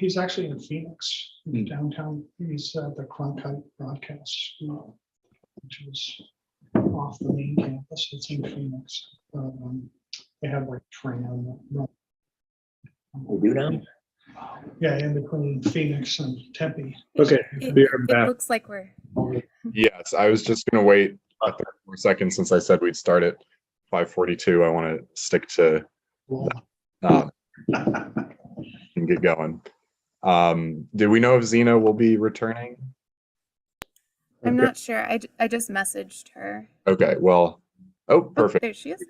He's actually in Phoenix, in downtown. He's at the Cronkite Broadcast, which is off the main campus. It's in Phoenix. They have like tram. We do now? Yeah, in between Phoenix and Tempe. Okay, It looks like we're. Yes, I was just going to wait a 30 more seconds since I said we'd start at 5:42. I want to stick to that, and get going. Do we know if Zena will be returning? I'm not sure. I just messaged her. Okay, well, oh, perfect. Oh, there she is.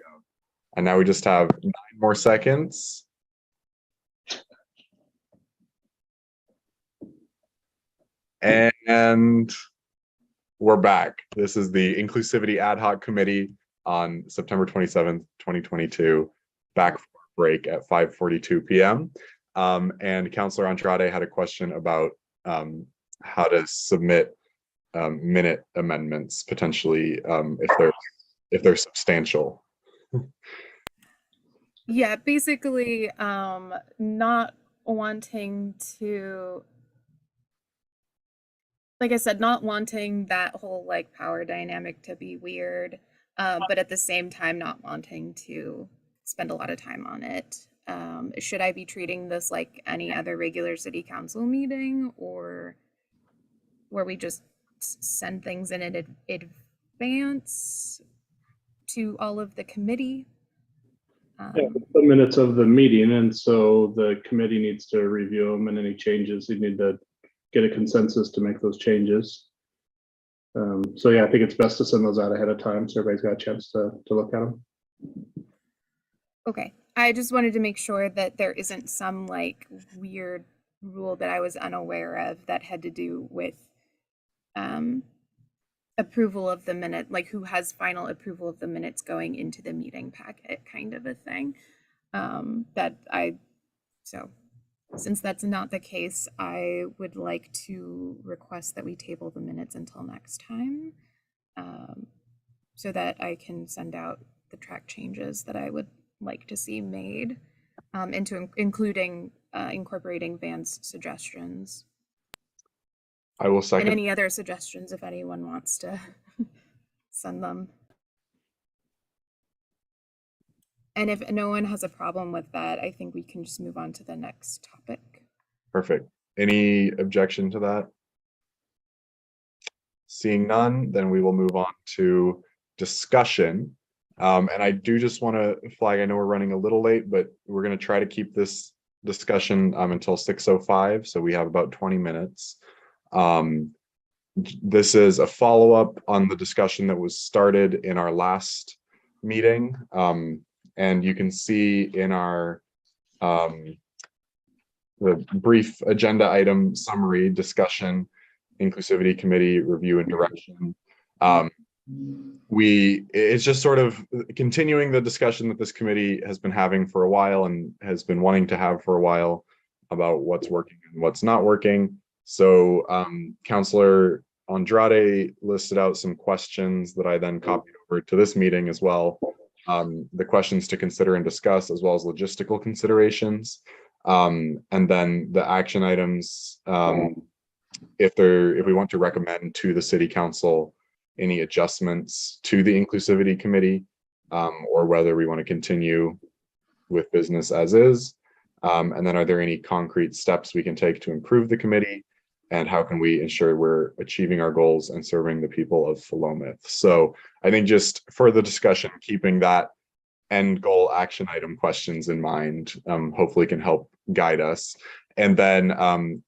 And now we just have 9 more seconds. And we're back. This is the Inclusivity Ad Hoc Committee on September 27th, 2022, back for a break at 5:42 p.m. And Councillor Andrade had a question about how to submit minute amendments, potentially, if they're substantial. Yeah, basically, not wanting to, like I said, not wanting that whole like power dynamic to be weird, but at the same time, not wanting to spend a lot of time on it. Should I be treating this like any other regular city council meeting, or where we just send things in advance to all of the committee? Yeah, the minutes of the meeting, and so the committee needs to review them, and any changes, you need to get a consensus to make those changes. So yeah, I think it's best to send those out ahead of time so everybody's got a chance to look at them. Okay, I just wanted to make sure that there isn't some like weird rule that I was unaware of that had to do with approval of the minute, like who has final approval of the minutes going into the meeting packet, kind of a thing. So since that's not the case, I would like to request that we table the minutes until next time, so that I can send out the track changes that I would like to see made, including incorporating Van's suggestions. I will second. And any other suggestions if anyone wants to send them. And if no one has a problem with that, I think we can just move on to the next topic. Perfect. Any objection to that? Seeing none, then we will move on to discussion. And I do just want to flag, I know we're running a little late, but we're going to try to keep this discussion until 6:05. So we have about 20 minutes. This is a follow-up on the discussion that was started in our last meeting. And you can see in our the brief agenda item summary discussion, Inclusivity Committee review and direction. It's just sort of continuing the discussion that this committee has been having for a while and has been wanting to have for a while about what's working and what's not working. So Councillor Andrade listed out some questions that I then copied over to this meeting as well. The questions to consider and discuss, as well as logistical considerations. And then the action items, if we want to recommend to the City Council any adjustments to the Inclusivity Committee, or whether we want to continue with business as is. And then are there any concrete steps we can take to improve the committee? And how can we ensure we're achieving our goals and serving the people of Philomath? So I think just for the discussion, keeping that end goal action item questions in mind, hopefully can help guide us. And then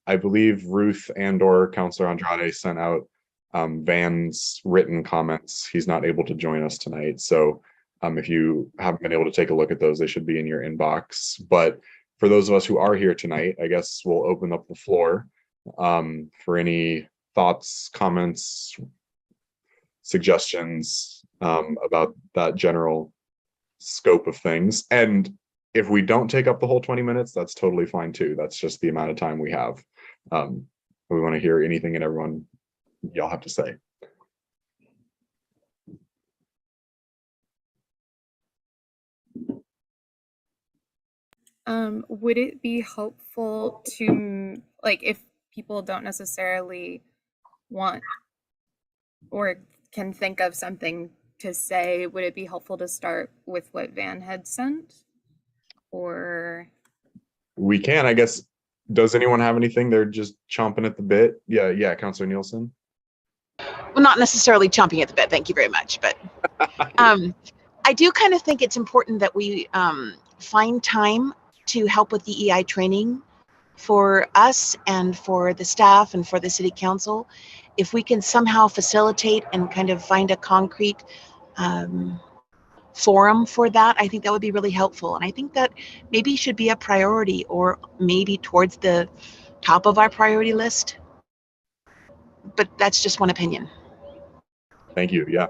I believe Ruth and/or Councillor Andrade sent out Van's written comments. He's not able to join us tonight. So if you haven't been able to take a look at those, they should be in your inbox. But for those of us who are here tonight, I guess we'll open up the floor for any thoughts, comments, suggestions about that general scope of things. And if we don't take up the whole 20 minutes, that's totally fine too. That's just the amount of time we have. We want to hear anything and everyone y'all have to say. Would it be helpful to like if people don't necessarily want or can think of something to say, would it be helpful to start with what Van had sent? Or We can, I guess. Does anyone have anything? They're just chomping at the bit. Yeah, Councilor Nielsen. Well, not necessarily chomping at the bit, thank you very much, but I do kind of think it's important that we find time to help with the EI training for us and for the staff and for the city council. If we can somehow facilitate and kind of find a concrete forum for that, I think that would be really helpful. And I think that maybe should be a priority, or maybe towards the top of our priority list. But that's just one opinion. Thank you. Yeah.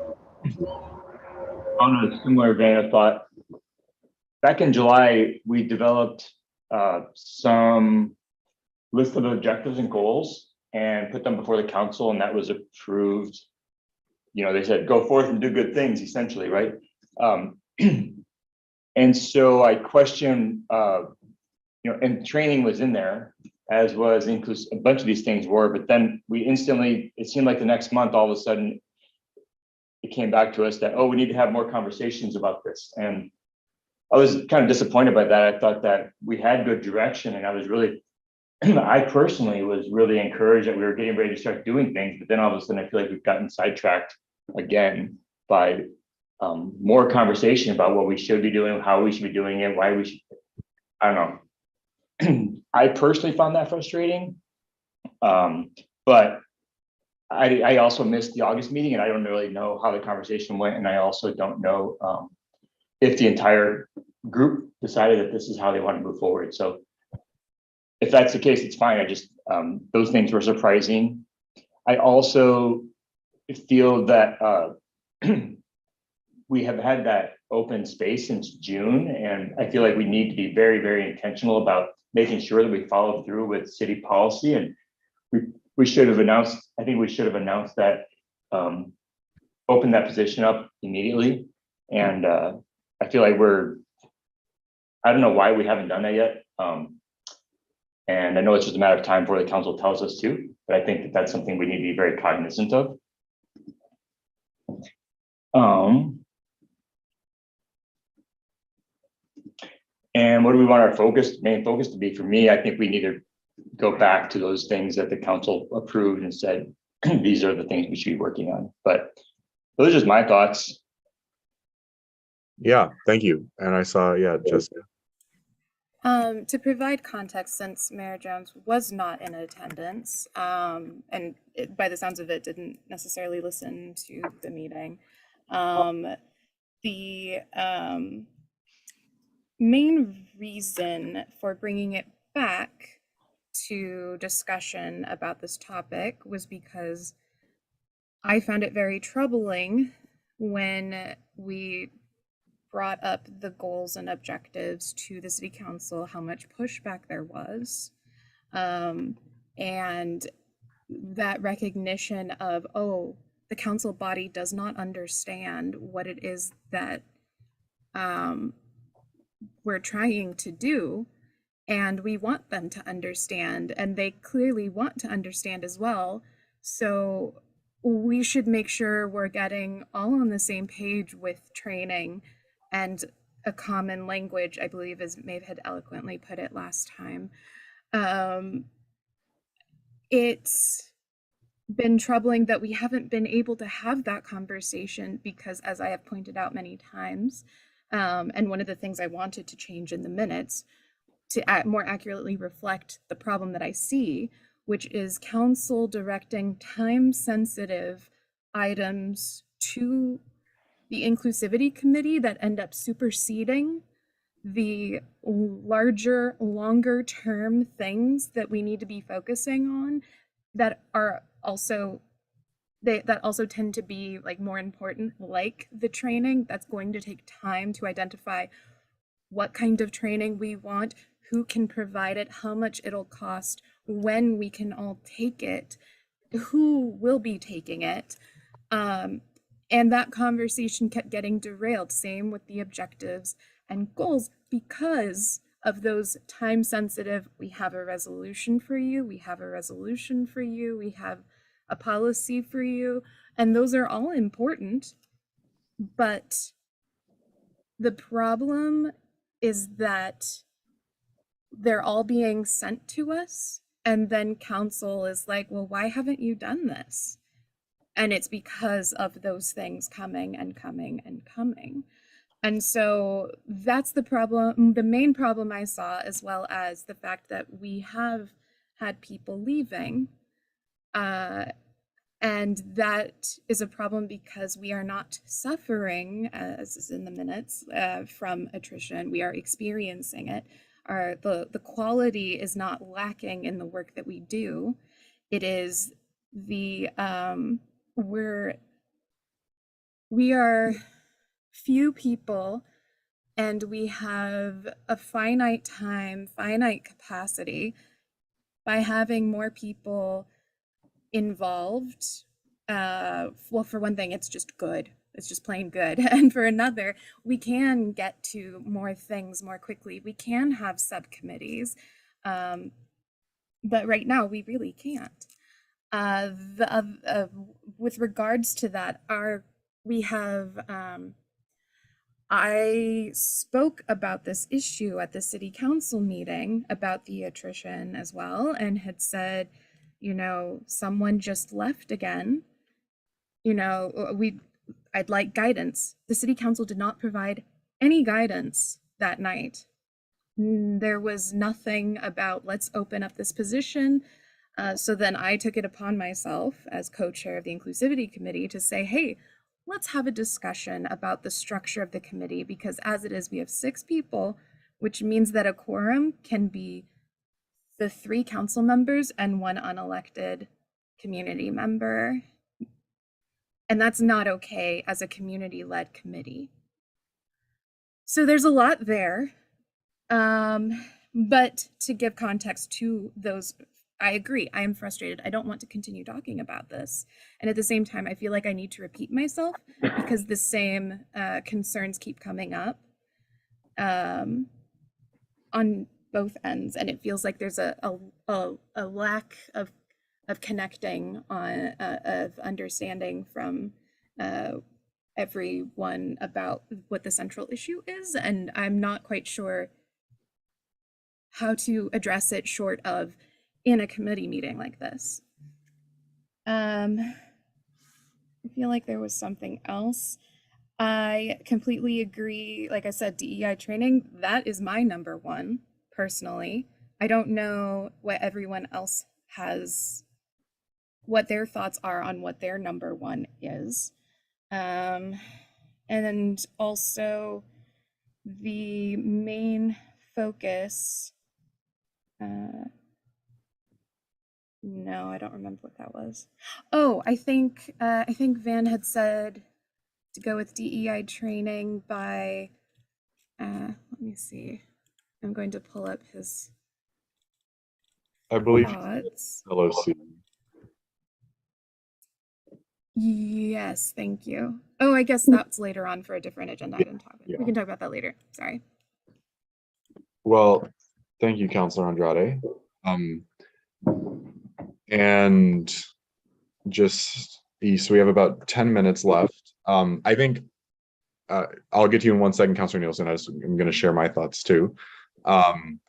On a similar vein of thought, back in July, we developed some list of objectives and goals and put them before the council, and that was approved. You know, they said, go forth and do good things, essentially, right? And so I questioned, you know, and training was in there, as was a bunch of these things were, but then we instantly, it seemed like the next month, all of a sudden, it came back to us that, oh, we need to have more conversations about this. And I was kind of disappointed by that. I thought that we had good direction, and I was really, I personally was really encouraged that we were getting ready to start doing things, but then all of a sudden I feel like we've gotten sidetracked again by more conversation about what we should be doing, how we should be doing it, why we should, I don't know. I personally found that frustrating, but I also missed the August meeting, and I don't really know how the conversation went, and I also don't know if the entire group decided that this is how they want to move forward. So if that's the case, it's fine. I just, those things were surprising. I also feel that we have had that open space since June, and I feel like we need to be very, very intentional about making sure that we follow through with city policy. And we should have announced, I think we should have announced that, open that position up immediately. And I feel like I don't know why we haven't done that yet. And I know it's just a matter of time before the council tells us to, but I think that that's something we need to be very cognizant of. And what do we want our main focus to be? For me, I think we need to go back to those things that the council approved and said, these are the things we should be working on. But those are just my thoughts. Yeah, thank you. And I saw, yeah, Jessica. To provide context, since Mayor Jones was not in attendance, and by the sounds of it, didn't necessarily listen to the meeting, the main reason for bringing it back to discussion about this topic was because I found it very troubling when we brought up the goals and objectives to the city council, how much pushback there was, and that recognition of, oh, the council body does not understand what it is that we're trying to do, and we want them to understand, and they clearly want to understand as well. So we should make sure we're getting all on the same page with training and a common language, I believe, as Maeve had eloquently put it last time. It's been troubling that we haven't been able to have that conversation because, as I have pointed out many times, and one of the things I wanted to change in the minutes to more accurately reflect the problem that I see, which is council directing time-sensitive items to the Inclusivity Committee that end up superseding the larger, longer-term things that we need to be focusing on that are also that also tend to be like more important, like the training. That's going to take time to identify what kind of training we want, who can provide it, how much it'll cost, when we can all take it, who will be taking it. And that conversation kept getting derailed. Same with the objectives and goals, because of those time sensitive, we have a resolution for you, we have a resolution for you, we have a policy for you, and those are all important. But the problem is that they're all being sent to us, and then council is like, well, why haven't you done this? And it's because of those things coming and coming and coming. And so that's the problem, the main problem I saw, as well as the fact that we have had people leaving. And that is a problem because we are not suffering, as is in the minutes, from attrition. We are experiencing it. The quality is not lacking in the work that we do. It is the we are few people, and we have a finite time, finite capacity. By having more people involved, well, for one thing, it's just good. It's just plain good. And for another, we can get to more things more quickly. We can have subcommittees, but right now we really can't. With regards to that, I spoke about this issue at the city council meeting about the attrition as well, and had said, you know, someone just left again. You know, I'd like guidance. The city council did not provide any guidance that night. There was nothing about, let's open up this position. So then I took it upon myself as co-chair of the Inclusivity Committee to say, hey, let's have a discussion about the structure of the committee, because as it is, we have 6 people, which means that a quorum can be the 3 council members and 1 unelected community member. And that's not okay as a community-led committee. So there's a lot there. But to give context to those, I agree, I am frustrated. I don't want to continue talking about this. And at the same time, I feel like I need to repeat myself because the same concerns keep coming up on both ends. And it feels like there's a lack of connecting on, of understanding from everyone about what the central issue is. And I'm not quite sure how to address it short of in a committee meeting like this. I feel like there was something else. I completely agree. Like I said, DEI training, that is my number 1 personally. I don't know what everyone else has, what their thoughts are on what their number 1 is. And also the main focus, no, I don't remember what that was. Oh, I think Van had said to go with DEI training by, let me see. I'm going to pull up his I believe thoughts. LOC. Yes, thank you. Oh, I guess that's later on for a different agenda item topic. Yeah. We can talk about that later. Sorry. Well, thank you, Councilor Andrade. And just, so we have about 10 minutes left. I think I'll get to you in 1 second, Councilor Nielsen. I'm going to share my thoughts too. I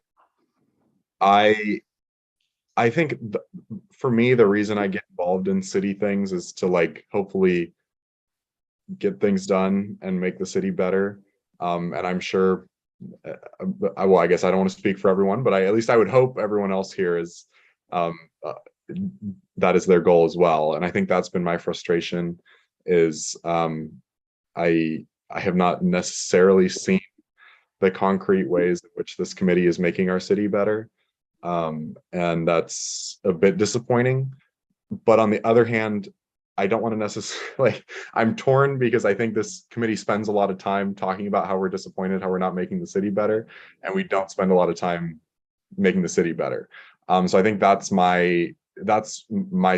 think for me, the reason I get involved in city things is to like hopefully get things done and make the city better. And I'm sure, well, I guess I don't want to speak for everyone, but at least I would hope everyone else here is that is their goal as well. And I think that's been my frustration is I have not necessarily seen the concrete ways in which this committee is making our city better. And that's a bit disappointing. But on the other hand, I don't want to necessarily, I'm torn because I think this committee spends a lot of time talking about how we're disappointed, how we're not making the city better, and we don't spend a lot of time making the city better. So I think that's my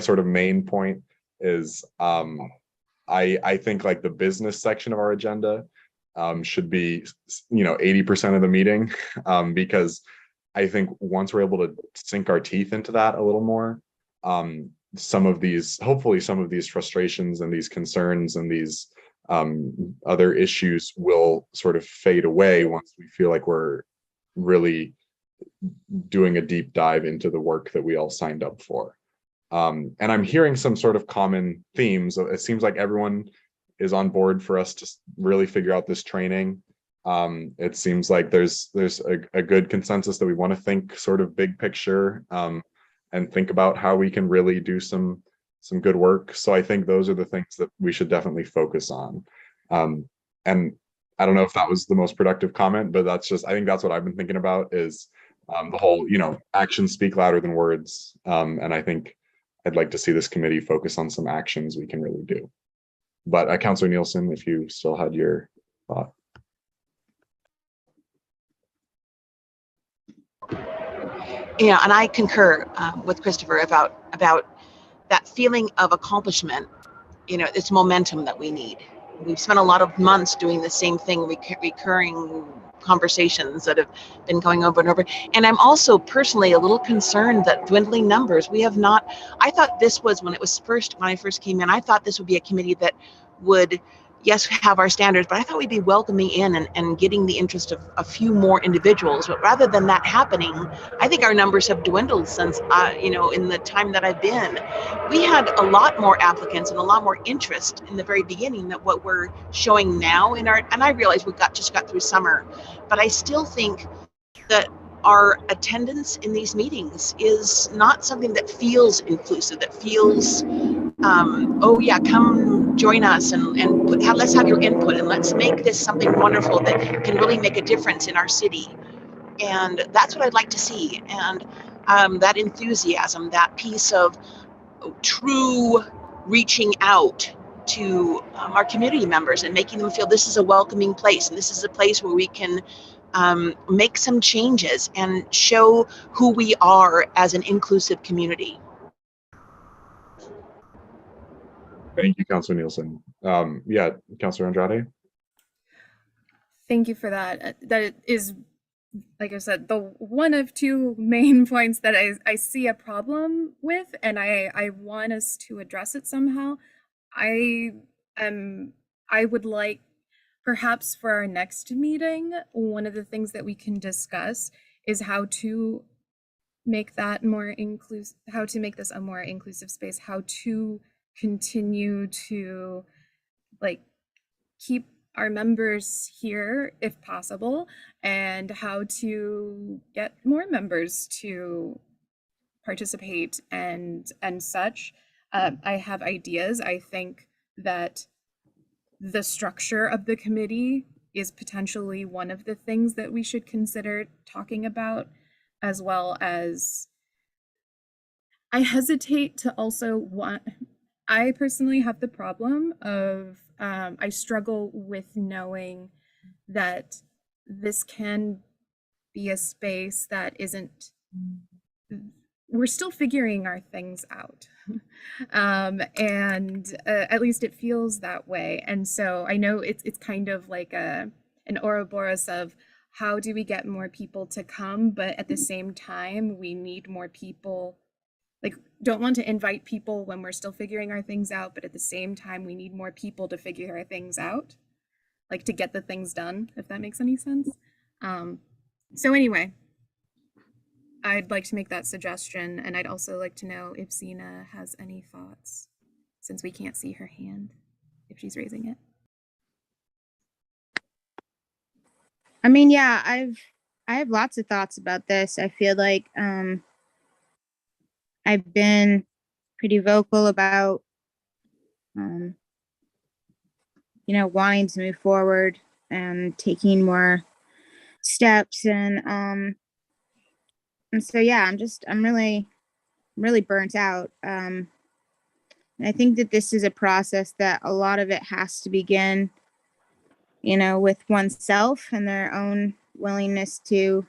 sort of main point is I think like the business section of our agenda should be, 80% of the meeting, because I think once we're able to sink our teeth into that a little more, hopefully some of these frustrations and these concerns and these other issues will sort of fade away once we feel like we're really doing a deep dive into the work that we all signed up for. And I'm hearing some sort of common themes. It seems like everyone is on board for us to really figure out this training. It seems like there's a good consensus that we want to think sort of big picture, and think about how we can really do some good work. So I think those are the things that we should definitely focus on. And I don't know if that was the most productive comment, but I think that's what I've been thinking about is the whole, actions speak louder than words. And I think I'd like to see this committee focus on some actions we can really do. But Councillor Nielsen, if you still had your thought. Yeah, and I concur with Christopher about that feeling of accomplishment. It's momentum that we need. We've spent a lot of months doing the same thing, recurring conversations that have been going over and over. And I'm also personally a little concerned that dwindling numbers, I thought this was when I first came in, I thought this would be a committee that would, yes, have our standards, but I thought we'd be welcoming in and getting the interest of a few more individuals. But rather than that happening, I think our numbers have dwindled since, in the time that I've been. We had a lot more applicants and a lot more interest in the very beginning than what we're showing now and I realize we just got through summer, but I still think that our attendance in these meetings is not something that feels inclusive, that feels, oh yeah, come join us and let's have your input and let's make this something wonderful that can really make a difference in our city. And that's what I'd like to see. And that enthusiasm, that piece of true reaching out to our community members and making them feel this is a welcoming place and this is a place where we can make some changes and show who we are as an inclusive community. Thank you, Councillor Nielsen. Yeah, Councillor Andrade. Thank you for that. That is, like I said, the one of two main points that I see a problem with, and I want us to address it somehow. I would like, perhaps for our next meeting, one of the things that we can discuss is how to make that more inclusive, how to make this a more inclusive space, how to continue to keep our members here if possible, and how to get more members to participate and such. I have ideas. I think that the structure of the committee is potentially one of the things that we should consider talking about, as well as I hesitate to also I personally have the problem of I struggle with knowing that this can be a space that isn't, we're still figuring our things out. And at least it feels that way. And so I know it's kind of like an Ouroboros of how do we get more people to come, but at the same time, we need more people. Don't want to invite people when we're still figuring our things out, but at the same time, we need more people to figure our things out, to get the things done, if that makes any sense. So anyway, I'd like to make that suggestion, and I'd also like to know if Zena has any thoughts, since we can't see her hand, if she's raising it. I mean, yeah, I have lots of thoughts about this. I feel like I've been pretty vocal about, wanting to move forward and taking more steps. And so, yeah, I'm really burnt out. And I think that this is a process that a lot of it has to begin, with oneself and their own willingness to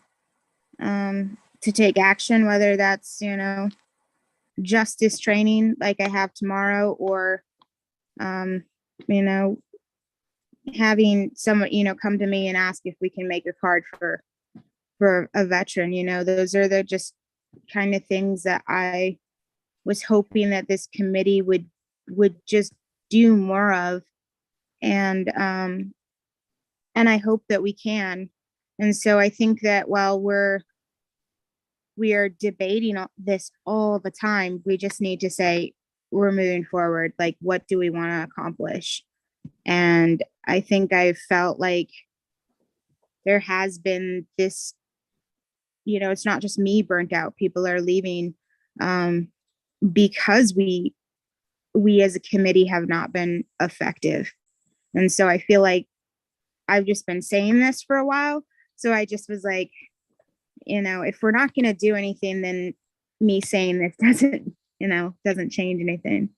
take action, whether that's, justice training like I have tomorrow, or having someone, come to me and ask if we can make a card for a veteran. Those are the just kind of things that I was hoping that this committee would just do more of. And I hope that we can. And so I think that while we are debating this all the time, we just need to say we're moving forward. Like, what do we want to accomplish? And I think I felt like there has been this, it's not just me burnt out. People are leaving because we as a committee have not been effective. And so I feel like I've just been saying this for a while. So I just was like, if we're not going to do anything, then me saying this doesn't change anything.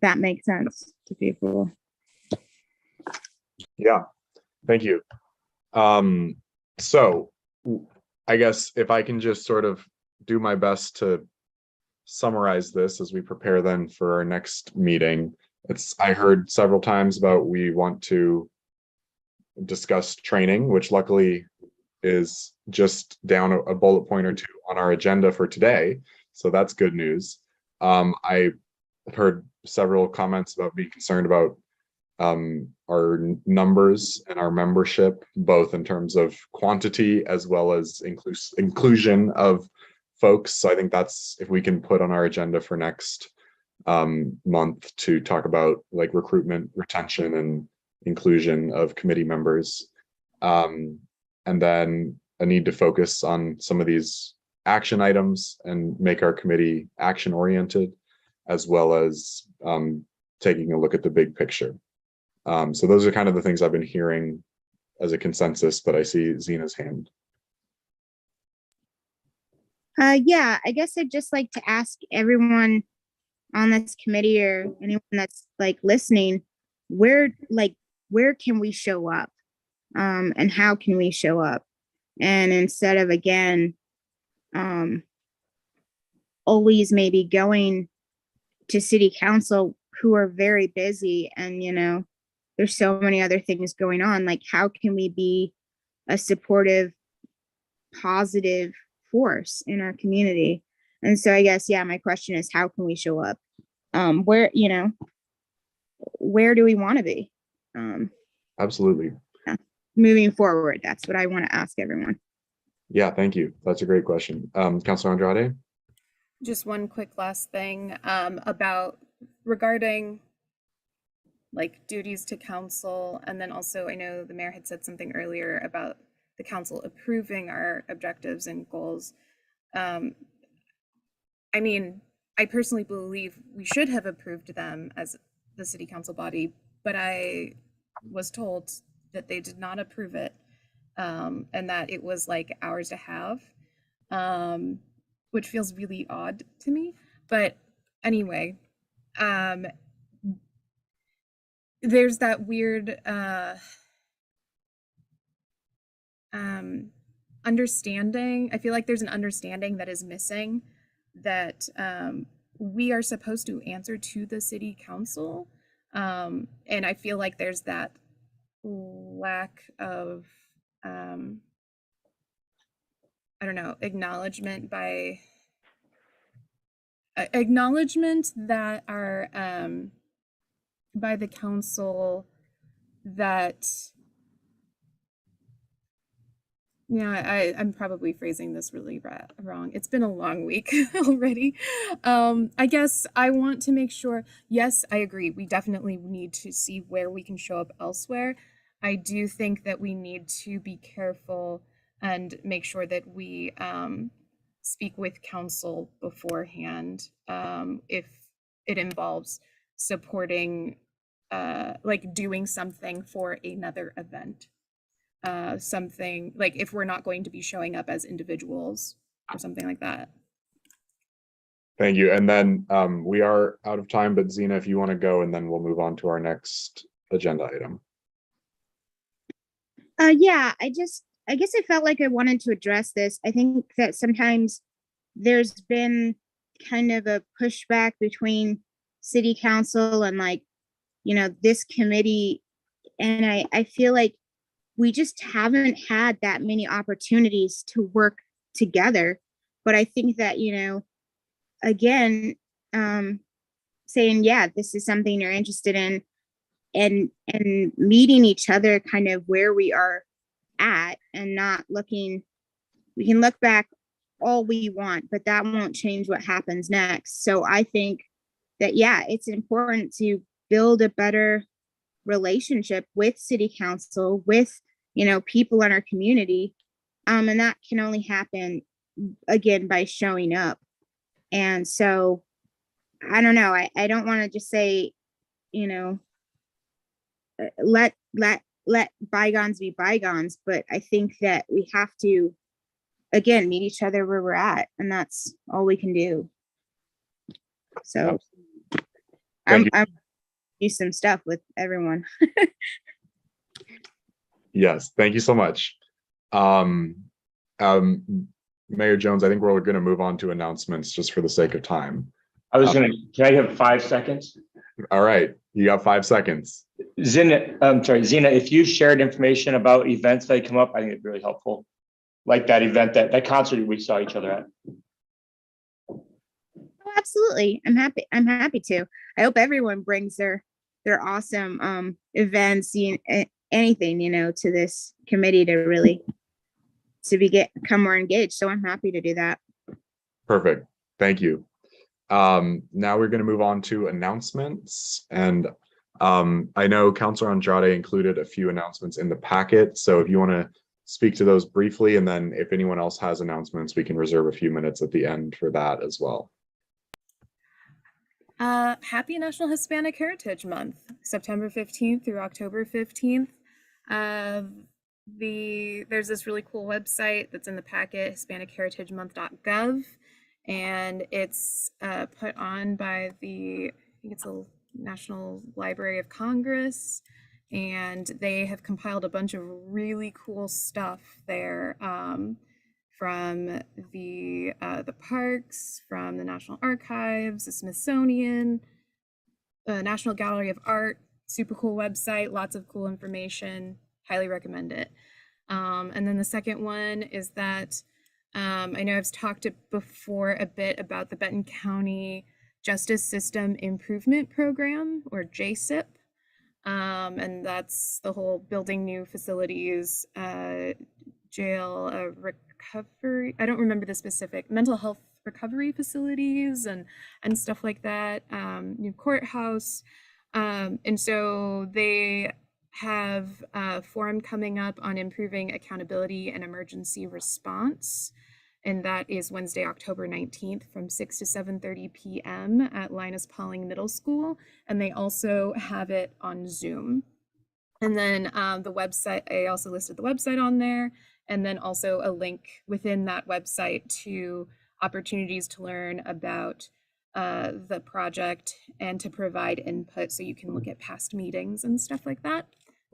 That makes sense to people. Yeah, thank you. So I guess if I can just sort of do my best to summarize this as we prepare then for our next meeting. I heard several times about we want to discuss training, which luckily is just down a bullet point or two on our agenda for today. So that's good news. I heard several comments about being concerned about our numbers and our membership, both in terms of quantity as well as inclusion of folks. So I think that's, if we can put on our agenda for next month to talk about like recruitment, retention, and inclusion of committee members. And then a need to focus on some of these action items and make our committee action oriented, as well as taking a look at the big picture. So those are kind of the things I've been hearing as a consensus, but I see Zena's hand. Yeah, I guess I'd just like to ask everyone on this committee or anyone that's like listening, where can we show up? And how can we show up? And instead of, again, always maybe going to city council, who are very busy, and there's so many other things going on, like how can we be a supportive, positive force in our community? And so I guess, yeah, my question is, how can we show up? Where do we want to be? Absolutely. Moving forward, that's what I want to ask everyone. Yeah, thank you. That's a great question. Councilor Andrade? Just one quick last thing regarding like duties to council. And then also, I know the mayor had said something earlier about the council approving our objectives and goals. I mean, I personally believe we should have approved them as the city council body, but I was told that they did not approve it, and that it was like ours to have, which feels really odd to me. But anyway, there's that weird understanding. I feel like there's an understanding that is missing, that we are supposed to answer to the city council, and I feel like there's that lack of I don't know, acknowledgement that our by the council that, yeah, I'm probably phrasing this really wrong. It's been a long week already. I guess I want to make sure, yes, I agree. We definitely need to see where we can show up elsewhere. I do think that we need to be careful and make sure that we speak with council beforehand if it involves supporting, like doing something for another event. Something like if we're not going to be showing up as individuals or something like that. Thank you. And then we are out of time, but Zena, if you want to go, and then we'll move on to our next agenda item. Yeah, I guess I felt like I wanted to address this. I think that sometimes there's been kind of a pushback between city council and this committee And I feel like we just haven't had that many opportunities to work together. But I think that, you know, again, saying, yeah, this is something you're interested in, and meeting each other kind of where we are at, and not looking, we can look back all we want, but that won't change what happens next. So I think that, yeah, it's important to build a better relationship with city council, with, you know, people in our community. And that can only happen, again, by showing up. And so I don't know, I don't want to just say, you know, let bygones be bygones, but I think that we have to, again, meet each other where we're at, and that's all we can do. So Thank you. I'm do some stuff with everyone. Yes, thank you so much. Mayor Jones, I think we're going to move on to announcements just for the sake of time. can I have 5 seconds? All right, you got 5 seconds. Zina, if you shared information about events that come up, I think it'd be really helpful. Like that event, that concert we saw each other at. Oh, absolutely. I'm happy to. I hope everyone brings their awesome events, anything, you know, to this committee to really become more engaged. So I'm happy to do that. Perfect. Thank you. Now we're going to move on to announcements, and I know Councilor Andrade included a few announcements in the packet. So if you want to speak to those briefly, and then if anyone else has announcements, we can reserve a few minutes at the end for that as well. Happy National Hispanic Heritage Month, September 15th through October 15th. There's this really cool website that's in the packet, HispanicHeritageMonth.gov, and it's put on by I think it's a National Library of Congress, and they have compiled a bunch of really cool stuff there, from the parks, from the National Archives, the Smithsonian, the National Gallery of Art. Super cool website, lots of cool information. Highly recommend it. And then the second one is that I know I've talked before a bit about the Benton County Justice System Improvement Program, or JSIP. And that's the whole building new facilities, jail recovery. I don't remember the specific mental health recovery facilities and stuff like that. New courthouse. And so they have a forum coming up on improving accountability and emergency response. And that is Wednesday, October 19th from 6 to 7:30 p.m. at Linus Pauling Middle School. And they also have it on Zoom. And then the website, I also listed the website on there, and then also a link within that website to opportunities to learn about the project and to provide input, so you can look at past meetings and stuff like that.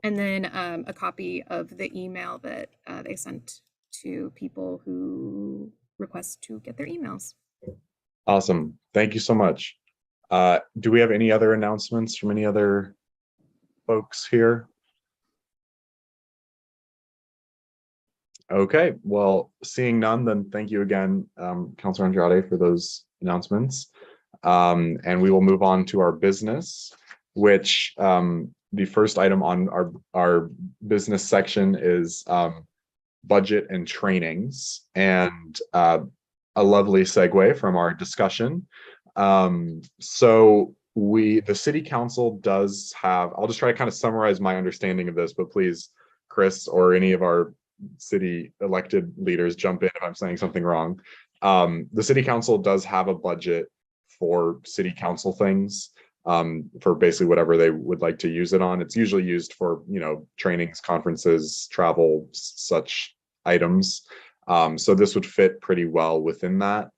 And then a copy of the email that they sent to people who request to get their emails. Awesome. Thank you so much. Do we have any other announcements from any other folks here? Okay, well, seeing none, then thank you again, Councilor Andrade, for those announcements. And we will move on to our business, which the first item on our business section is budget and trainings, and a lovely segue from our discussion. So the city council does have, I'll just try to kind of summarize my understanding of this, but please, Chris, or any of our city elected leaders, jump in if I'm saying something wrong. The city council does have a budget for city council things, for basically whatever they would like to use it on. It's usually used for, you know, trainings, conferences, travel, such items. So this would fit pretty well within that.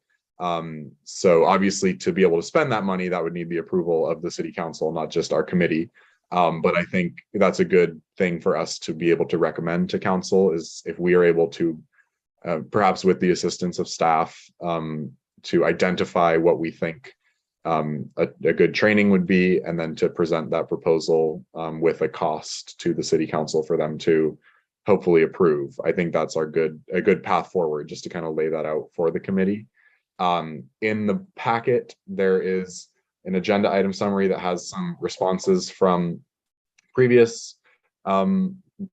So obviously, to be able to spend that money, that would need the approval of the city council, not just our committee. But I think that's a good thing for us to be able to recommend to council, is if we are able to, perhaps with the assistance of staff, to identify what we think a good training would be, and then to present that proposal with a cost to the city council for them to hopefully approve. I think that's a good path forward, just to kind of lay that out for the committee. In the packet, there is an agenda item summary that has some responses from previous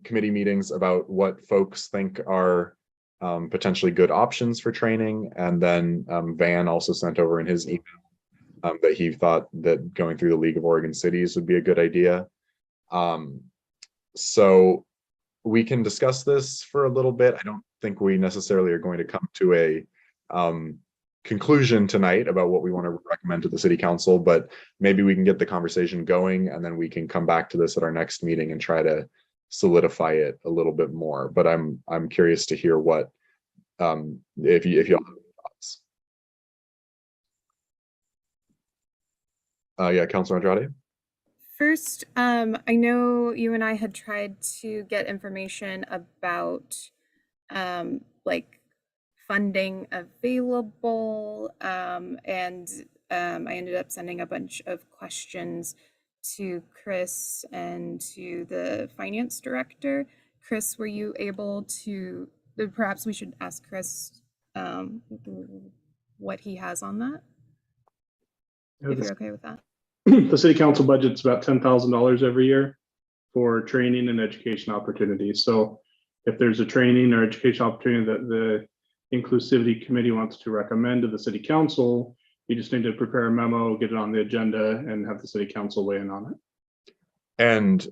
committee meetings about what folks think are potentially good options for training. And then Van also sent over in his email that he thought that going through the League of Oregon Cities would be a good idea. So we can discuss this for a little bit. I don't think we necessarily are going to come to a conclusion tonight about what we want to recommend to the city council, but maybe we can get the conversation going, and then we can come back to this at our next meeting and try to solidify it a little bit more. But I'm curious to hear what if you all have thoughts. Yeah, Councilor Andrade. First, I know you and I had tried to get information about like funding available, and I ended up sending a bunch of questions to Chris and to the finance director. Chris, were you able to, perhaps we should ask Chris what he has on that, if you're okay with that. The city council budget's about $10,000 every year for training and education opportunities. So if there's a training or education opportunity that the Inclusivity Committee wants to recommend to the city council, you just need to prepare a memo, get it on the agenda, and have the city council weigh in on it. And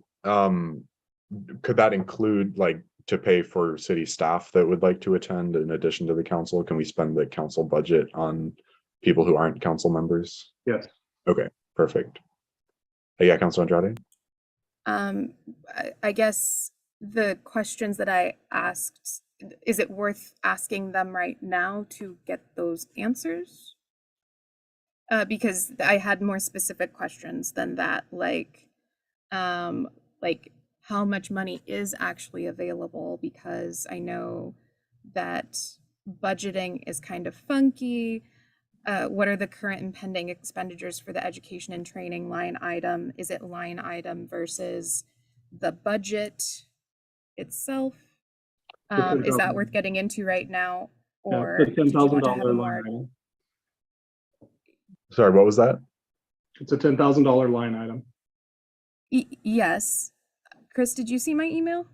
could that include like to pay for city staff that would like to attend in addition to the council? Can we spend the council budget on people who aren't council members? Yes. Okay, perfect. Yeah, Councilor Andrade. I guess the questions that I asked, is it worth asking them right now to get those answers? Because I had more specific questions than that, like how much money is actually available, because I know that budgeting is kind of funky. What are the current and pending expenditures for the education and training line item? Is it line item versus the budget itself? Is that worth getting into right now? Or yeah, the $10,000 line item. Sorry, what was that? It's a $10,000 line item. Yes. Chris, did you see my email?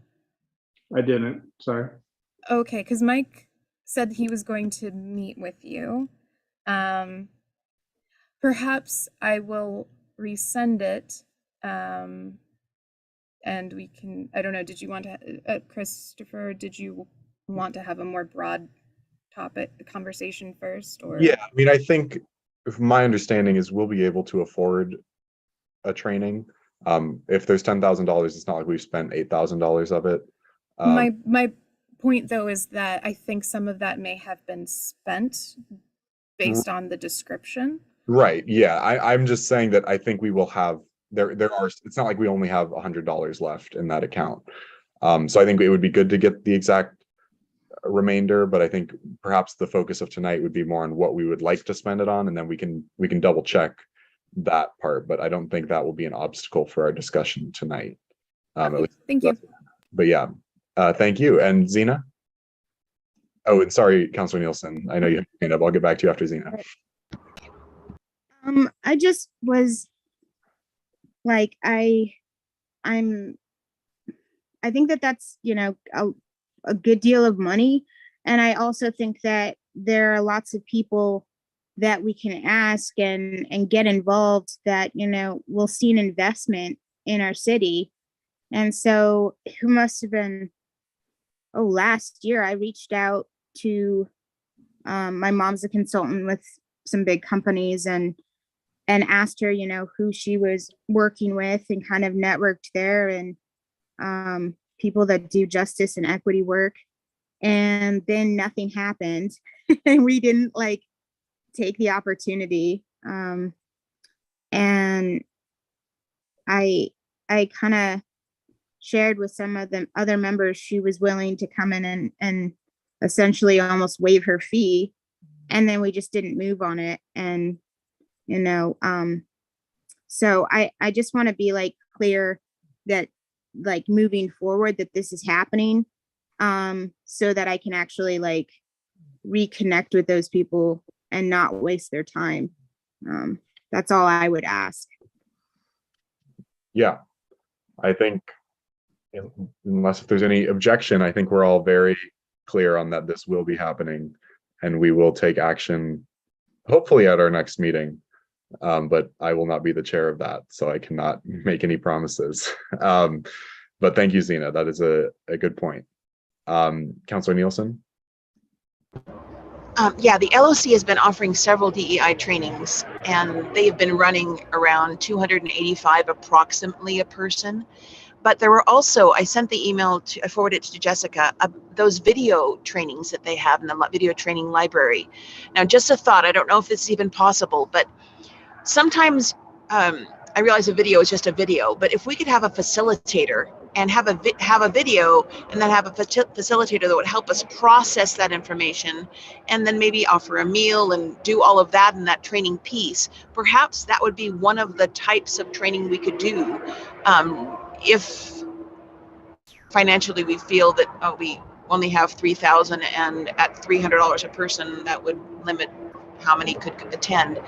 I didn't, sorry. Okay, because Mike said he was going to meet with you. Perhaps I will resend it, and we can, I don't know, did you want to, Christopher, did you want to have a more broad topic conversation first? Or Yeah, I mean, I think my understanding is we'll be able to afford a training. If there's $10,000, it's not like we've spent $8,000 of it. My point though is that I think some of that may have been spent based on the description. Right. Yeah. I'm just saying that I think we will have there are, it's not like we only have $100 left in that account. So I think it would be good to get the exact remainder, but I think perhaps the focus of tonight would be more on what we would like to spend it on, and then we can double check that part. But I don't think that will be an obstacle for our discussion tonight. Okay, thank you. But yeah, thank you. And Zena? Oh, and sorry, Councilor Nielsen. I know you have your hand up. I'll get back to you after Zena. I just was like, I think that that's, you know, a good deal of money. And I also think that there are lots of people that we can ask and get involved that, you know, will see an investment in our city. And so who must have been, last year I reached out to, my mom's a consultant with some big companies, and asked her, you know, who she was working with, and kind of networked there, and people that do justice and equity work. And then nothing happened and we didn't like take the opportunity. And I kind of shared with some of the other members she was willing to come in and essentially almost waive her fee, and then we just didn't move on it. And you know. So I just want to be like clear that like moving forward that this is happening, so that I can actually like reconnect with those people and not waste their time. That's all I would ask. Yeah, I think, unless if there's any objection, I think we're all very clear on that this will be happening, and we will take action, hopefully at our next meeting. But I will not be the chair of that, so I cannot make any promises. But thank you, Zena. That is a good point. Councilor Nielsen? Yeah, the LOC has been offering several DEI trainings, and they have been running around 285 approximately a person. But there were also, I sent the email to, I forwarded it to Jessica, those video trainings that they have in the video training library. Now, just a thought, I don't know if this is even possible, but sometimes I realize a video is just a video, but if we could have a facilitator and have a video and then have a facilitator that would help us process that information and then maybe offer a meal and do all of that in that training piece, perhaps that would be one of the types of training we could do if financially we feel that we only have 3,000 and at $300 a person, that would limit how many could attend.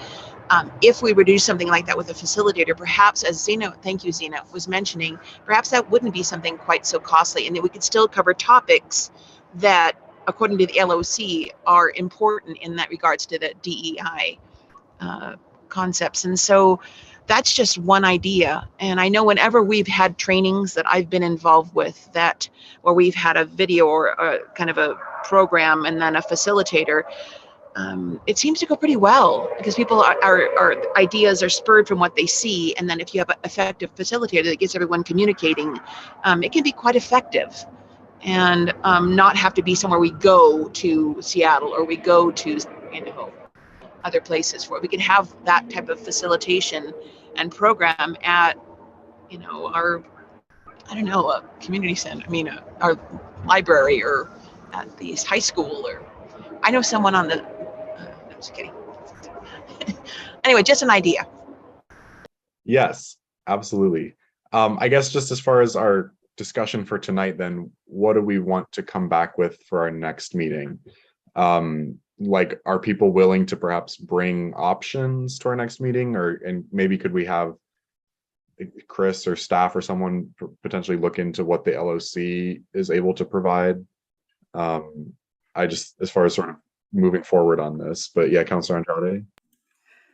If we were to do something like that with a facilitator, perhaps, as Zena, thank you, Zena, was mentioning, perhaps that wouldn't be something quite so costly, and that we could still cover topics that, according to the LOC, are important in that regards to the DEI concepts. And so that's just one idea. And I know whenever we've had trainings that I've been involved with that, where we've had a video or a kind of a program and then a facilitator, it seems to go pretty well because people are ideas are spurred from what they see, and then if you have an effective facilitator that gets everyone communicating, it can be quite effective, and not have to be somewhere we go to Seattle or we go to other places where we can have that type of facilitation and program at our a community center, our library, or at the high school, or I know someone on the just kidding. Anyway, just an idea. Yes, absolutely. I guess just as far as our discussion for tonight, then what do we want to come back with for our next meeting? Like, are people willing to perhaps bring options to our next meeting, and maybe could we have Chris or staff or someone potentially look into what the LOC is able to provide? I just, as far as sort of moving forward on this, but yeah, Councilor Andrade.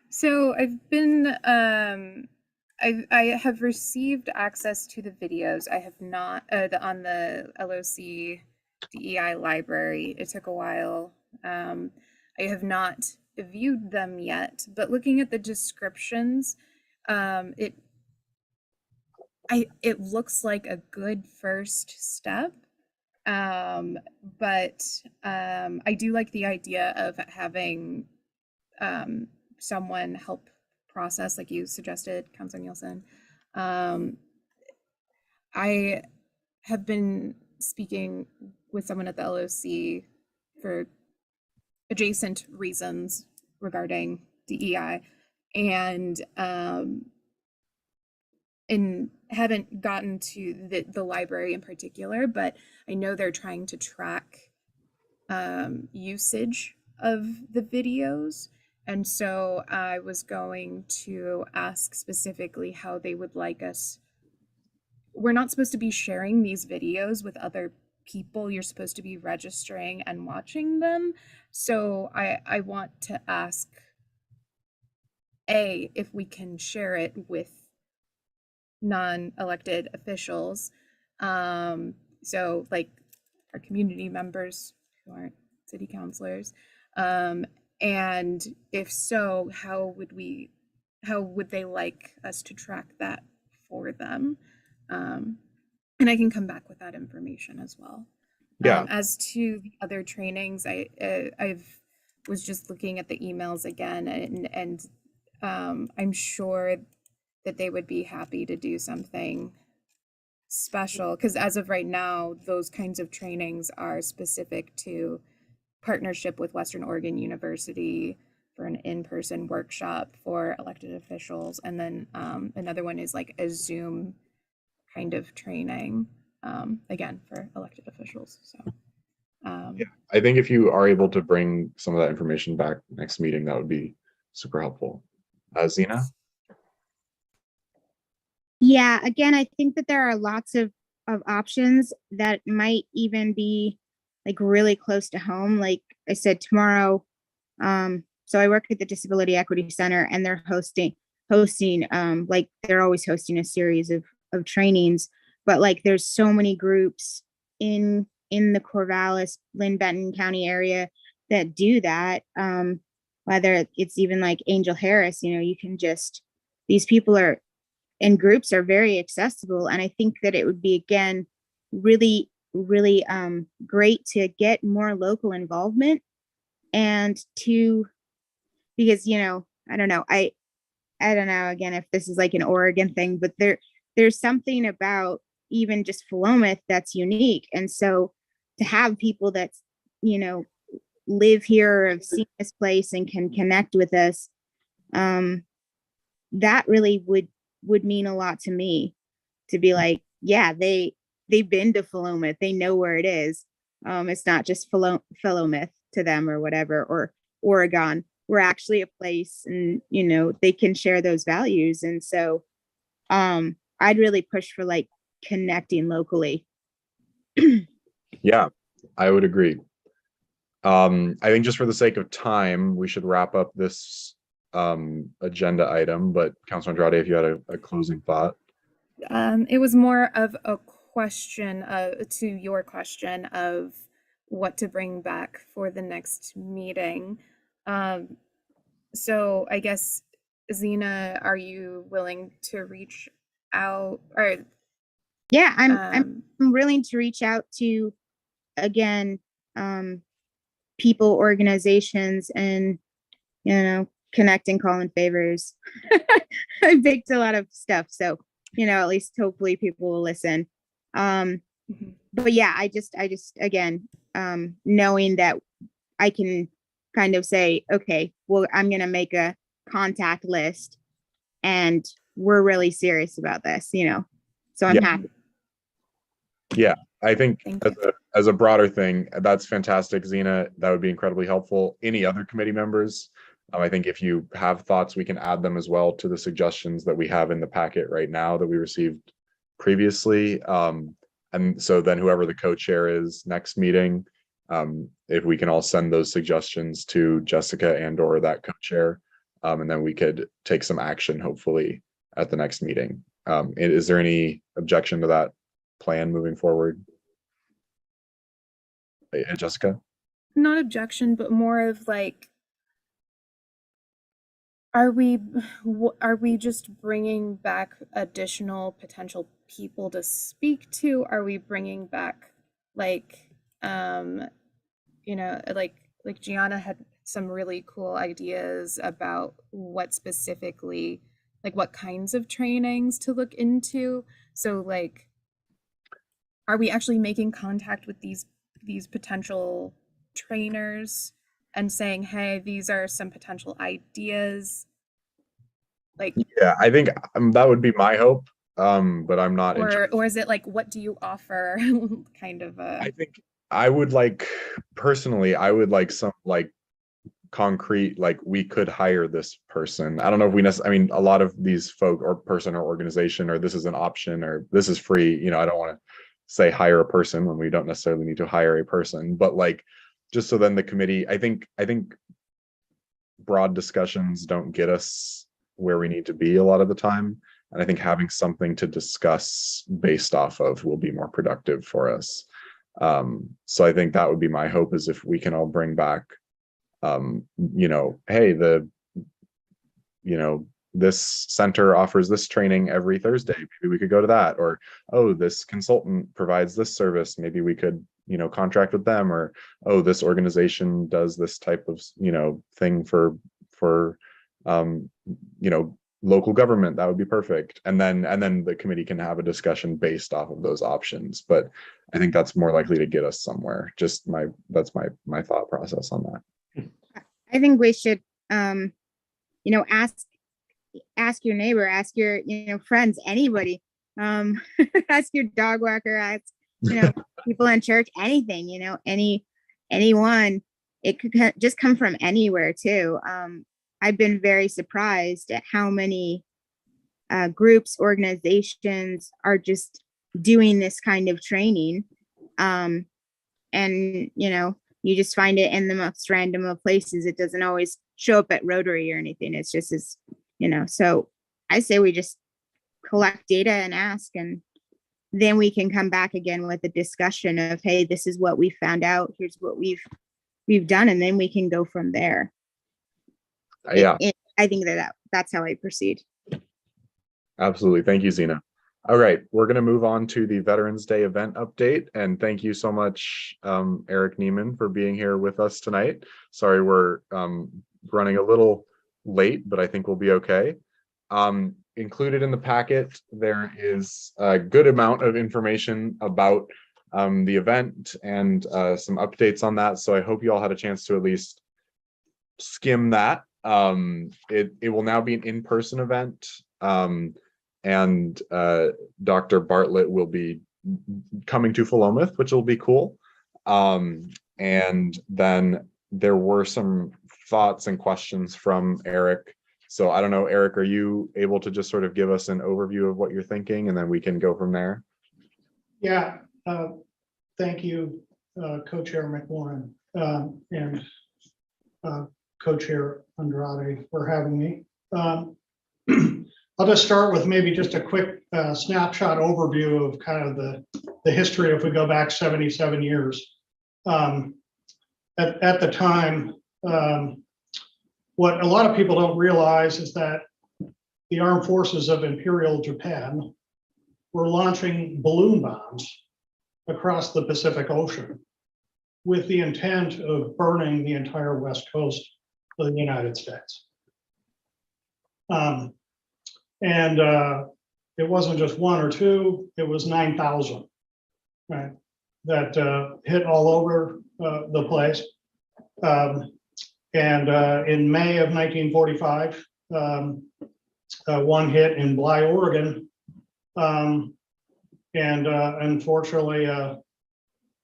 So I've been, I have received access to the videos. I have not, on the LOC DEI library. It took a while. I have not viewed them yet, but looking at the descriptions, it looks like a good first step. But I do like the idea of having someone help process, like you suggested, Councilor Nielsen. I have been speaking with someone at the LOC for adjacent reasons regarding DEI, and haven't gotten to the library in particular, but I know they're trying to track usage of the videos. And so I was going to ask specifically how they would like us. We're not supposed to be sharing these videos with other people. You're supposed to be registering and watching them. So I want to ask, if we can share it with non-elected officials. So like our community members who aren't city councilors. And if so, how would they like us to track that for them? And I can come back with that information as well. Yeah. As to the other trainings, I've was just looking at the emails again, and I'm sure that they would be happy to do something special, because as of right now, those kinds of trainings are specific to partnership with Western Oregon University for an in-person workshop for elected officials, and then another one is like a Zoom kind of training, again for elected officials. So Yeah, I think if you are able to bring some of that information back next meeting, that would be super helpful. Zena? Yeah, again, I think that there are lots of options that might even be like really close to home. Like I said, tomorrow, so I work at the Disability Equity Center, and they're hosting like they're always hosting a series of trainings, but like there's so many groups in the Corvallis, Lynn Benton County area that do that. Whether it's even like Angel Harris, you can just, these people are, and groups are very accessible. And I think that it would be, again, really, really great to get more local involvement, and because, I don't know, I don't know, again, if this is like an Oregon thing, but there's something about even just Philomath that's unique. And so to have people that, live here or have seen this place and can connect with us, that really would mean a lot to me, to be like, yeah, they've been to Philomath, they know where it is. It's not just Philomath to them or whatever, or Oregon. We're actually a place, and they can share those values. And so I'd really push for like connecting locally. Yeah, I would agree. I think just for the sake of time, we should wrap up this agenda item, but Councilor Andrade, if you had a closing thought. It was more of a question to your question of what to bring back for the next meeting. So I guess, Zena, are you willing to reach out? Or yeah, I'm willing to reach out to, again, people, organizations, and connect and call in favors. I baked a lot of stuff, so at least hopefully people will listen. But yeah, I just again, knowing that I can kind of say, okay, well, I'm gonna make a contact list, and we're really serious about this, so I'm happy. Yeah, I think Thank you. as a broader thing, that's fantastic, Zena. That would be incredibly helpful. Any other committee members? I think if you have thoughts, we can add them as well to the suggestions that we have in the packet right now that we received previously. And so then whoever the co-chair is next meeting, if we can all send those suggestions to Jessica and or that co-chair, and then we could take some action hopefully at the next meeting. Is there any objection to that plan moving forward? Jessica? Not objection, but more of like, are we just bringing back additional potential people to speak to? Are we bringing back like, like Gianna had some really cool ideas about what specifically, like what kinds of trainings to look into. So like, are we actually making contact with these potential trainers and saying, hey, these are some potential ideas? Like, yeah, I think that would be my hope, but I'm not. Or is it like, what do you offer? Kind of I think I would like, personally, I would like some like concrete, like we could hire this person. I don't know if we necessarily, I mean, a lot of these folk or person or organization, or this is an option, or this is free. I don't want to say hire a person when we don't necessarily need to hire a person, but like, just so then the committee, I think broad discussions don't get us where we need to be a lot of the time. And I think having something to discuss based off of will be more productive for us. So I think that would be my hope, is if we can all bring back, hey, this center offers this training every Thursday. Maybe we could go to that. Or, oh, this consultant provides this service. Maybe we could, contract with them. Or, oh, this organization does this type of, thing for local government. That would be perfect. And then the committee can have a discussion based off of those options. But I think that's more likely to get us somewhere. That's my thought process on that. I think we should you know, ask your neighbor, ask your, you know, friends, anybody, ask your dog walker, ask, you know, people in church, anything, you know, anyone. It could just come from anywhere too. I've been very surprised at how many groups, organizations are just doing this kind of training. And, you know, you just find it in the most random of places. It doesn't always show up at Rotary or anything. It's just as, you know, so I say we just collect data and ask, and then we can come back again with a discussion of, hey, this is what we found out. Here's what we've done. And then we can go from there. Yeah, I think that's how I proceed. absolutely. Thank you, Zena. All right, we're going to move on to the Veterans Day event update. And thank you so much, Eric Neiman, for being here with us tonight. Sorry, we're running a little late, but I think we'll be okay. Included in the packet, there is a good amount of information about the event and some updates on that. So I hope you all had a chance to at least skim that. It will now be an in-person event. And Dr. Bartlett will be coming to Philomath, which will be cool. And then there were some thoughts and questions from Eric. So I don't know, Eric, are you able to just sort of give us an overview of what you're thinking, and then we can go from there? Yeah, thank you, Co-Chair McLaurin, and Co-Chair Andrade for having me. I'll just start with maybe just a quick snapshot overview of kind of the history if we go back 77 years. At the time, what a lot of people don't realize is that the armed forces of Imperial Japan were launching balloon bombs across the Pacific Ocean with the intent of burning the entire west coast of the United States. And it wasn't just one or two, it was 9,000, right? That hit all over the place. And in May of 1945, one hit in Bly, Oregon. And unfortunately, a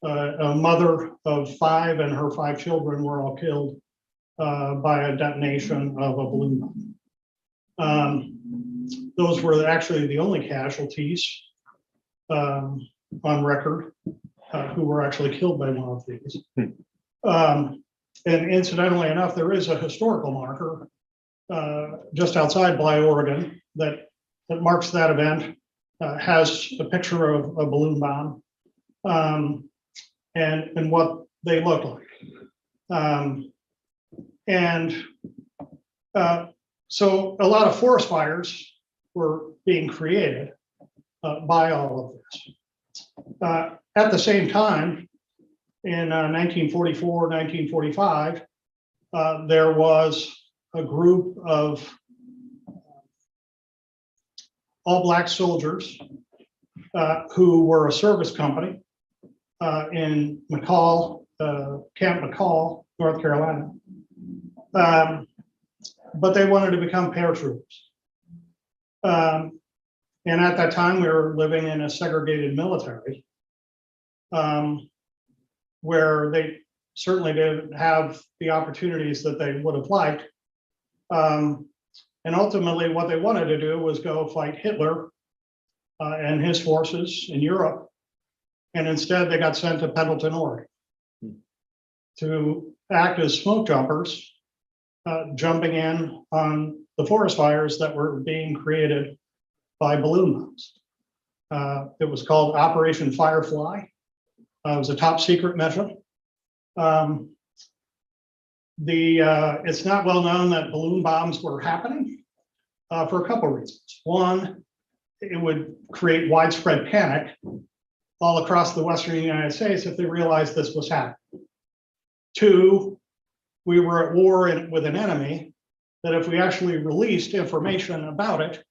mother of 5 and her 5 children were all killed by a detonation of a balloon bomb. Those were actually the only casualties on record who were actually killed by one of these. And incidentally enough, there is a historical marker just outside Bly, Oregon, that marks that event, has a picture of a balloon bomb and what they look like. So a lot of forest fires were being created by all of this. At the same time, in 1944, 1945, there was a group of all Black soldiers who were a service company in McCall, Camp McCall, North Carolina. But they wanted to become paratroopers. And at that time, we were living in a segregated military where they certainly didn't have the opportunities that they would have liked. And ultimately, what they wanted to do was go fight Hitler and his forces in Europe. And instead, they got sent to Pendleton, Oregon to act as smoke jumpers, jumping in on the forest fires that were being created by balloon bombs. It was called Operation Firefly. It was a top secret mission. It's not well known that balloon bombs were happening for a couple of reasons. One, it would create widespread panic all across the Western United States if they realized this was happening. Two, we were at war with an enemy that if we actually released information about it,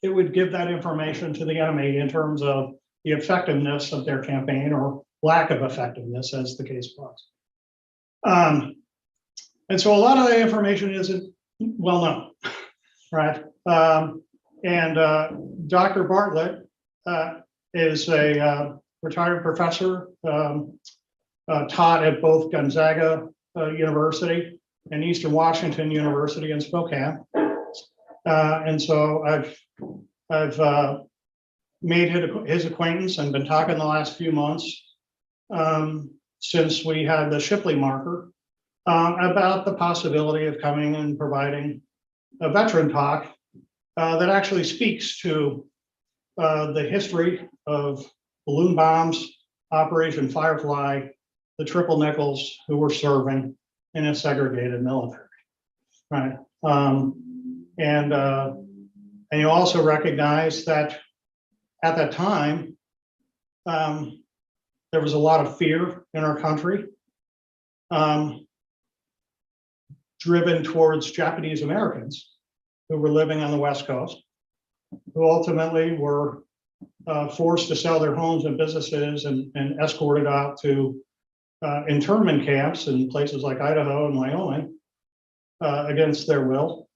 it would give that information to the enemy in terms of the effectiveness of their campaign or lack of effectiveness, as the case was. And so a lot of that information isn't Well, no, right? And Dr. Bartlett is a retired professor, taught at both Gonzaga University and Eastern Washington University in Spokane. And so I've made his acquaintance and been talking the last few months since we had the Shipley marker about the possibility of coming and providing a veteran talk that actually speaks to the history of balloon bombs, Operation Firefly, the triple nickels who were serving in a segregated military, right? And you also recognize that at that time, there was a lot of fear in our country, driven towards Japanese Americans who were living on the West Coast, who ultimately were forced to sell their homes and businesses and escorted out to internment camps in places like Idaho and Wyoming against their will,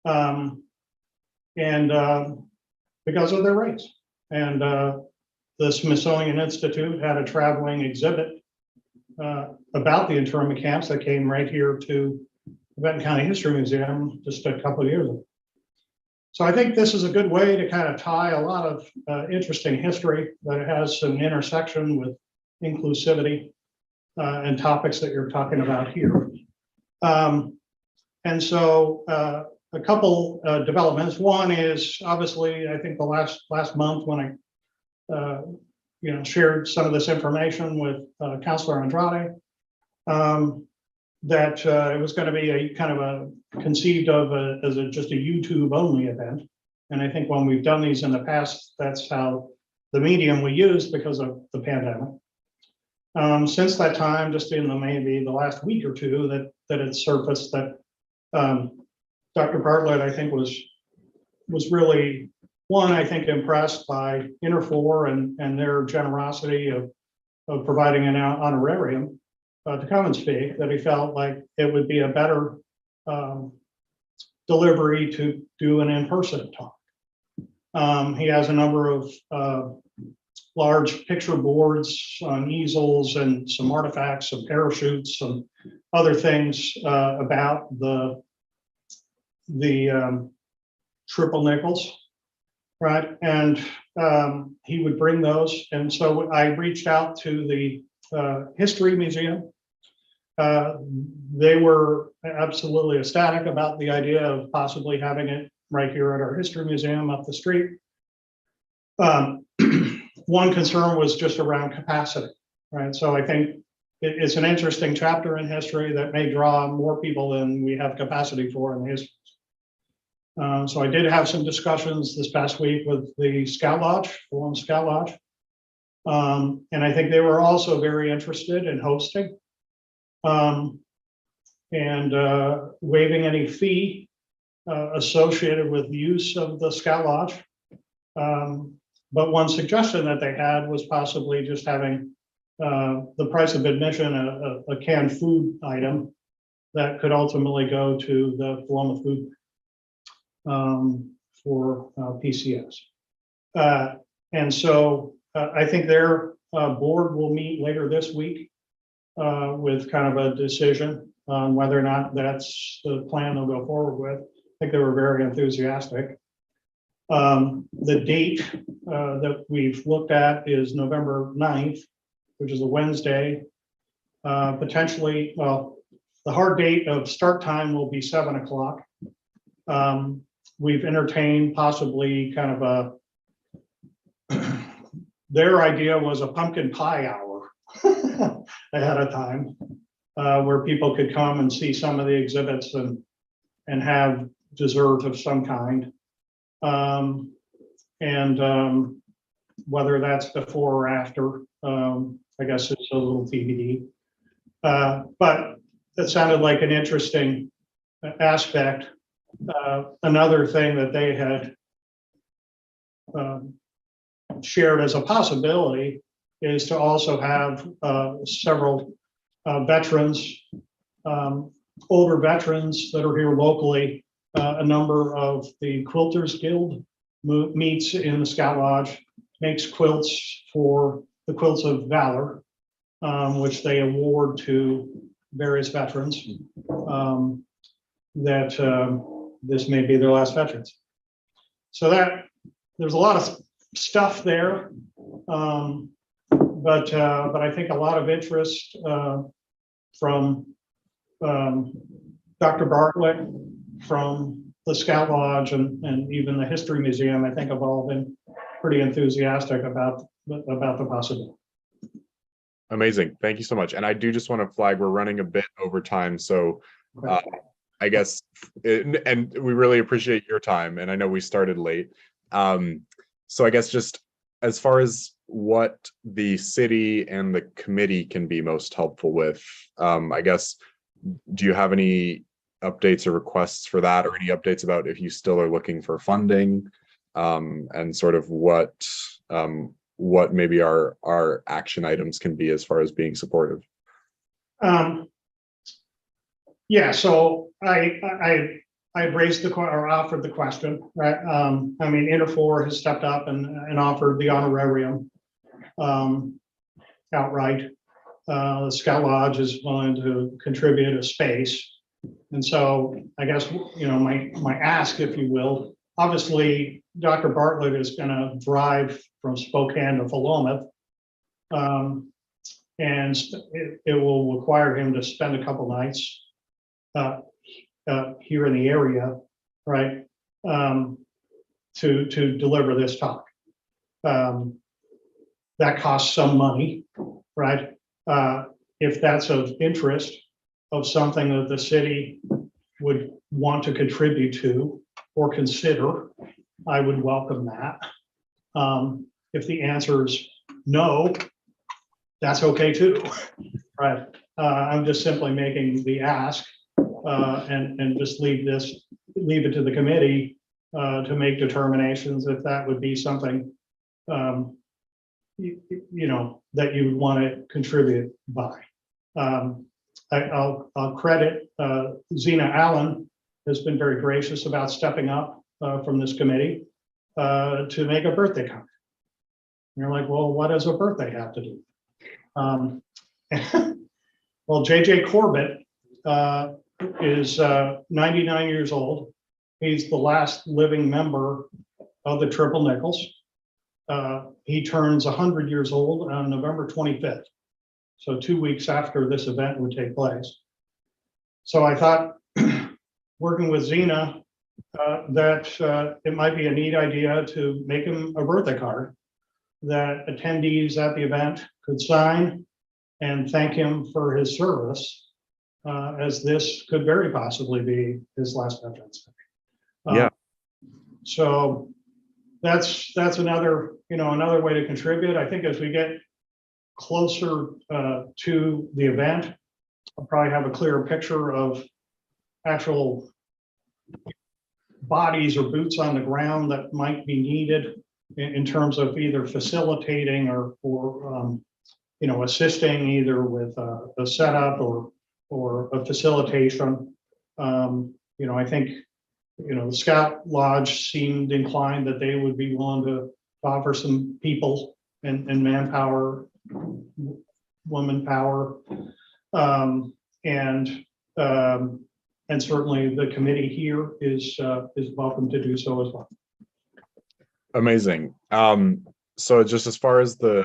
and because of their race. And the Smithsonian Institute had a traveling exhibit about the internment camps that came right here to the Benton County History Museum just a couple of years ago. So I think this is a good way to kind of tie a lot of interesting history that has some intersection with inclusivity and topics that you're talking about here. And so a couple developments. One is obviously, I think the last month when I shared some of this information with Councilor Andrade, that it was going to be a kind of a conceived of as just a YouTube only event. And I think when we've done these in the past, that's how the medium we used because of the pandemic. Since that time, just in maybe the last week or two, that it surfaced that Dr. Bartlett, I think, was really one, I think, impressed by Interfor and their generosity of providing an honorarium to come and speak, that he felt like it would be a better delivery to do an in-person talk. He has a number of large picture boards on easels and some artifacts, some parachutes, some other things about the triple nickels, right? And he would bring those. And so I reached out to the History Museum. They were absolutely ecstatic about the idea of possibly having it right here at our History Museum up the street. One concern was just around capacity, right? So I think it's an interesting chapter in history that may draw more people than we have capacity for in the history. So I did have some discussions this past week with the Scout Lodge, the one Scout Lodge. And I think they were also very interested in hosting and waiving any fee associated with use of the Scout Lodge. But one suggestion that they had was possibly just having the price of admission, a canned food item that could ultimately go to the Paloma Food for PCS. And so I think their board will meet later this week with kind of a decision on whether or not that's the plan they'll go forward with. I think they were very enthusiastic. The date that we've looked at is November 9th, which is a Wednesday. Potentially, well, the hard date of start time will be 7 o'clock. We've entertained possibly kind of their idea was a pumpkin pie hour ahead of time, where people could come and see some of the exhibits and have dessert of some kind. Whether that's before or after, I guess it's a little TBD. But that sounded like an interesting aspect. Another thing that they had shared as a possibility is to also have several veterans older veterans that are here locally. A number of the Quilters Guild meets in the Scout Lodge, makes quilts for the Quilts of Valor, which they award to various veterans. This may be their last veterans. So that there's a lot of stuff there, but I think a lot of interest from Dr. Bartlett, from the Scout Lodge, and even the History Museum. I think have all been pretty enthusiastic about the possibility. Amazing. Thank you so much. And I do just want to flag, we're running a bit over time. So I guess, and we really appreciate your time. And I know we started late. So I guess just as far as what the city and the committee can be most helpful with, I guess, do you have any updates or requests for that, or any updates about if you still are looking for funding, and sort of what maybe our action items can be as far as being supportive? Yeah, so I raised or offered the question, right? I mean, Interfor has stepped up and offered the honorarium outright. The Scout Lodge is willing to contribute a space. And so I guess, my ask, if you will, obviously Dr. Bartlett is going to drive from Spokane to Philomath. And it will require him to spend a couple nights here in the area, right, to deliver this talk. That costs some money, right? If that's of interest, of something that the city would want to contribute to or consider, I would welcome that. If the answer is no, that's okay too, right? I'm just simply making the ask, and just leave it to the committee to make determinations if that would be something that you would want to contribute by. I'll credit Zena Allen has been very gracious about stepping up from this committee to make a birthday card. And you're like, well, what does a birthday have to do? Well, JJ Corbett is 99 years old. He's the last living member of the Triple Nickels. He turns 100 years old on November 25th. So 2 weeks after this event would take place. So I thought, working with Zena, that it might be a neat idea to make him a birthday card that attendees at the event could sign and thank him for his service, as this could very possibly be his last Veterans Day. Yeah. So that's another another way to contribute. I think as we get closer to the event, I'll probably have a clearer picture of actual bodies or boots on the ground that might be needed in terms of either facilitating or assisting either with a setup or a facilitation. I think the Scout Lodge seemed inclined that they would be willing to offer some people and manpower, woman power, and certainly the committee here is welcome to do so as well. Amazing. So just as far as the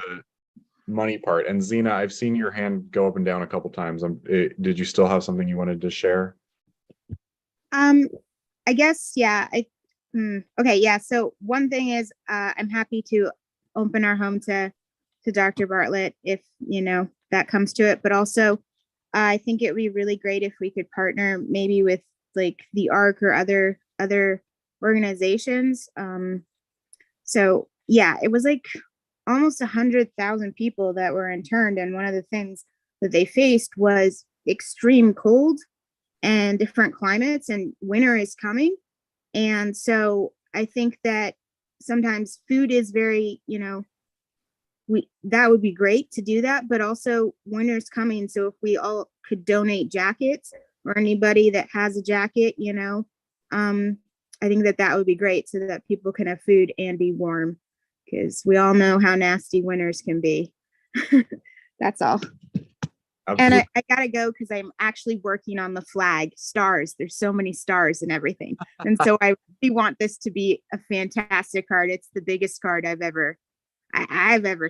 money part, and Zena, I've seen your hand go up and down a couple times. Did you still have something you wanted to share? I guess, yeah. Okay, yeah. So one thing is, I'm happy to open our home to Dr. Bartlett if that comes to it. But also, I think it would be really great if we could partner maybe with like the ARC or other organizations. So yeah, it was like almost 100,000 people that were interned, and one of the things that they faced was extreme cold and different climates, and winter is coming. And so I think that sometimes food is very, that would be great to do that, but also winter's coming. So if we all could donate jackets or anybody that has a jacket, you know, I think that that would be great so that people can have food and be warm, because we all know how nasty winters can be. That's all. And Absolutely. I gotta go because I'm actually working on the flag stars. There's so many stars and everything. And so I really want this to be a fantastic card. It's the biggest card I've ever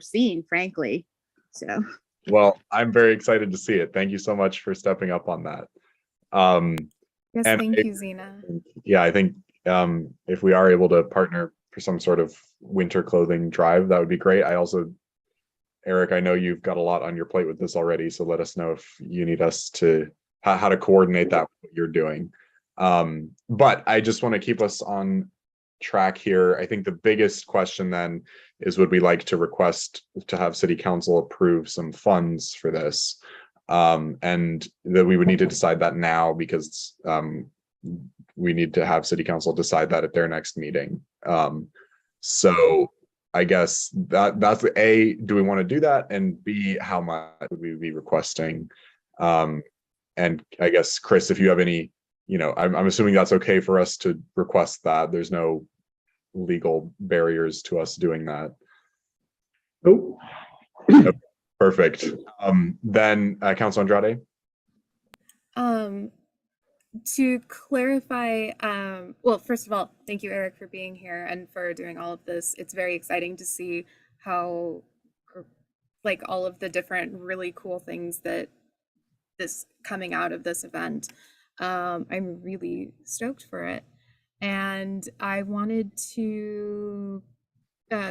seen, frankly. So Well, I'm very excited to see it. Thank you so much for stepping up on that. Yes, And thank you, Zena. Yeah, I think if we are able to partner for some sort of winter clothing drive, that would be great. I also, Eric, I know you've got a lot on your plate with this already, so let us know if you need us to how to coordinate that with what you're doing. But I just want to keep us on track here. I think the biggest question then is, would we like to request to have City Council approve some funds for this? And that we would need to decide that now, because we need to have City Council decide that at their next meeting. So I guess that's A, do we want to do that? And B, how much would we be requesting? And I guess, Chris, if you have any, you know, I'm assuming that's okay for us to request that. There's no legal barriers to us doing that. Nope. Okay, perfect. Then Councilor Andrade. To clarify, well, first of all, thank you, Eric, for being here and for doing all of this. It's very exciting to see how, like, all of the different really cool things that this coming out of this event. I'm really stoked for it. And I wanted to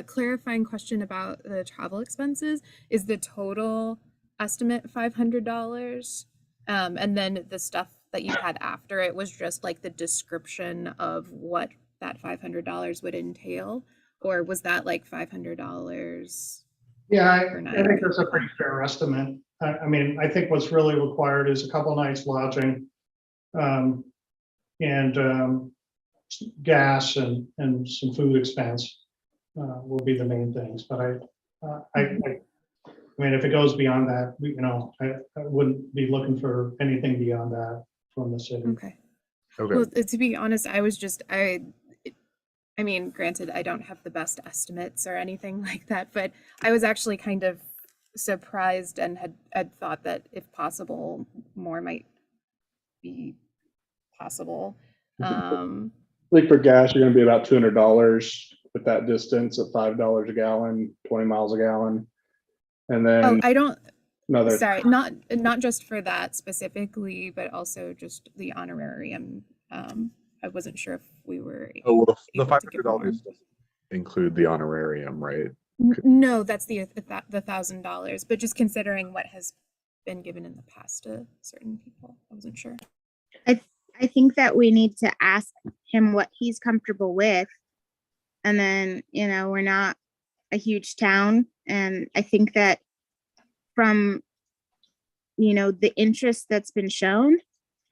clarifying question about the travel expenses. Is the total estimate $500? And then the stuff that you had after it was just like the description of what that $500 would entail, or was that like $500? Yeah, I per night? think that's a pretty fair estimate. I mean, I think what's really required is a couple nights lodging, and gas and some food expense will be the main things. But I mean, if it goes beyond that, you know, I wouldn't be looking for anything beyond that from the city. Okay. Okay. Well, to be honest, I mean, granted, I don't have the best estimates or anything like that, but I was actually kind of surprised and had thought that if possible, more might be possible. I think for gas, you're going to be about $200 with that distance at $5 a gallon, 20 miles a gallon. And then Oh, I don't, another, sorry, not just for that specifically, but also just the honorarium. I wasn't sure if we were Oh, well, the able to give more. $500 doesn't include the honorarium, right? No, that's the $1,000, but just considering what has been given in the past to certain people, I wasn't sure. I think that we need to ask him what he's comfortable with. And then, you know, we're not a huge town. And I think that from, you know, the interest that's been shown,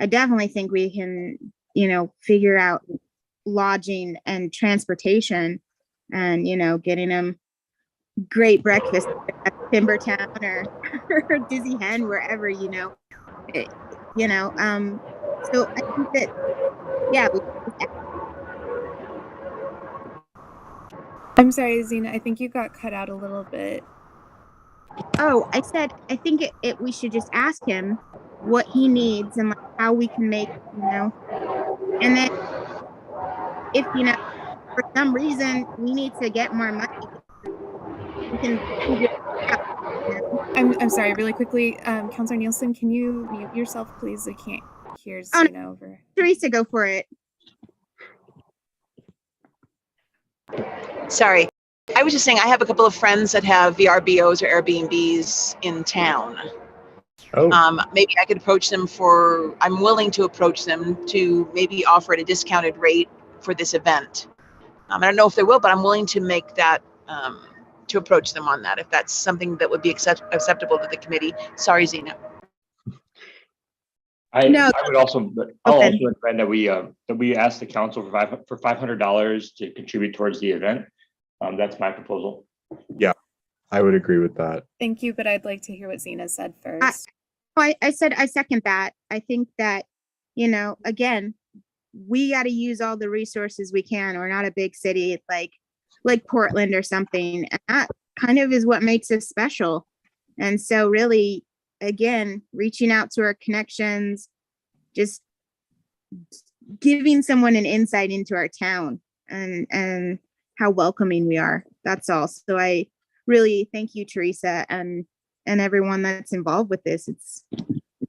I definitely think we can, you know, figure out lodging and transportation and, you know, getting them great breakfast at Timbertown or Dizzy Hen, wherever, you know, so I think that, yeah. I'm sorry, Zena, I think you got cut out a little bit. Oh, I said, I think we should just ask him what he needs and like how we can make, you know, and then if, you know, for some reason we need to get more money, we can figure it out, you know? I'm sorry, really quickly, Counselor Nielsen, can you mute yourself, please? I can't hear Zena over. Teresa, go for it. Sorry. I was just saying, I have a couple of friends that have VRBOs or Airbnbs in town. Oh, Maybe I could approach them I'm willing to approach them to maybe offer at a discounted rate for this event. I don't know if they will, but I'm willing to make that, to approach them on that, if that's something that would be acceptable to the committee. Sorry, Zena. I No. would also, I'll Okay. also recommend that we ask the council for $500 to contribute towards the event. That's my proposal. I would agree with that. Thank you, but I'd like to hear what Zena said first. I said I second that. I think that you know, again, we got to use all the resources we can. We're not a big city like Portland or something. And that kind of is what makes us special. And so really, again, reaching out to our connections, just giving someone an insight into our town and how welcoming we are. That's all. So I really thank you, Teresa, and everyone that's involved with this. It's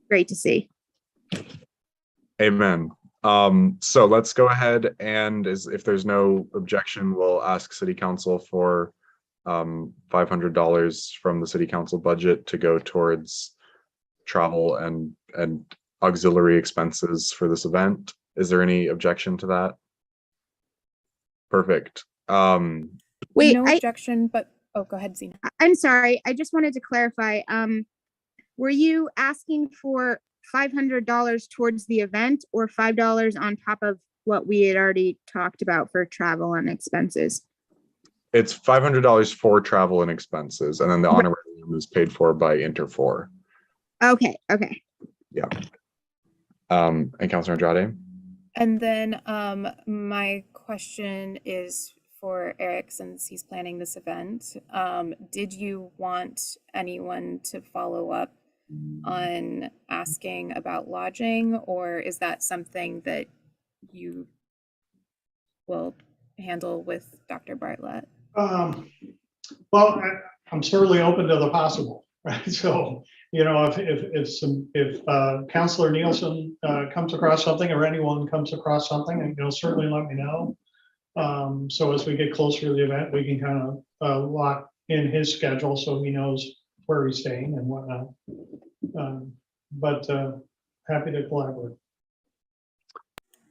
great to see. Amen. So let's go ahead and if there's no objection, we'll ask City Council for $500 from the City Council budget to go towards travel and auxiliary expenses for this event. Is there any objection to that? Perfect. Wait, No objection, but oh, go ahead, Zena. I'm sorry. I just wanted to clarify. Were you asking for $500 towards the event or $5 on top of what we had already talked about for travel and expenses? It's $500 for travel and expenses, and then the honorarium is paid for by Inter4. Okay. Yeah. And Councilor Andrade? And then my question is for Eric, since he's planning this event. Did you want anyone to follow up on asking about lodging, or is that something that you will handle with Dr. Bartlett? Well, I'm certainly open to the possible, right? So, you know, if Councilor Nielsen comes across something, or anyone comes across something, you know, certainly let me know. So as we get closer to the event, we can kind of lock in his schedule so he knows where he's staying and whatnot. But happy to collaborate.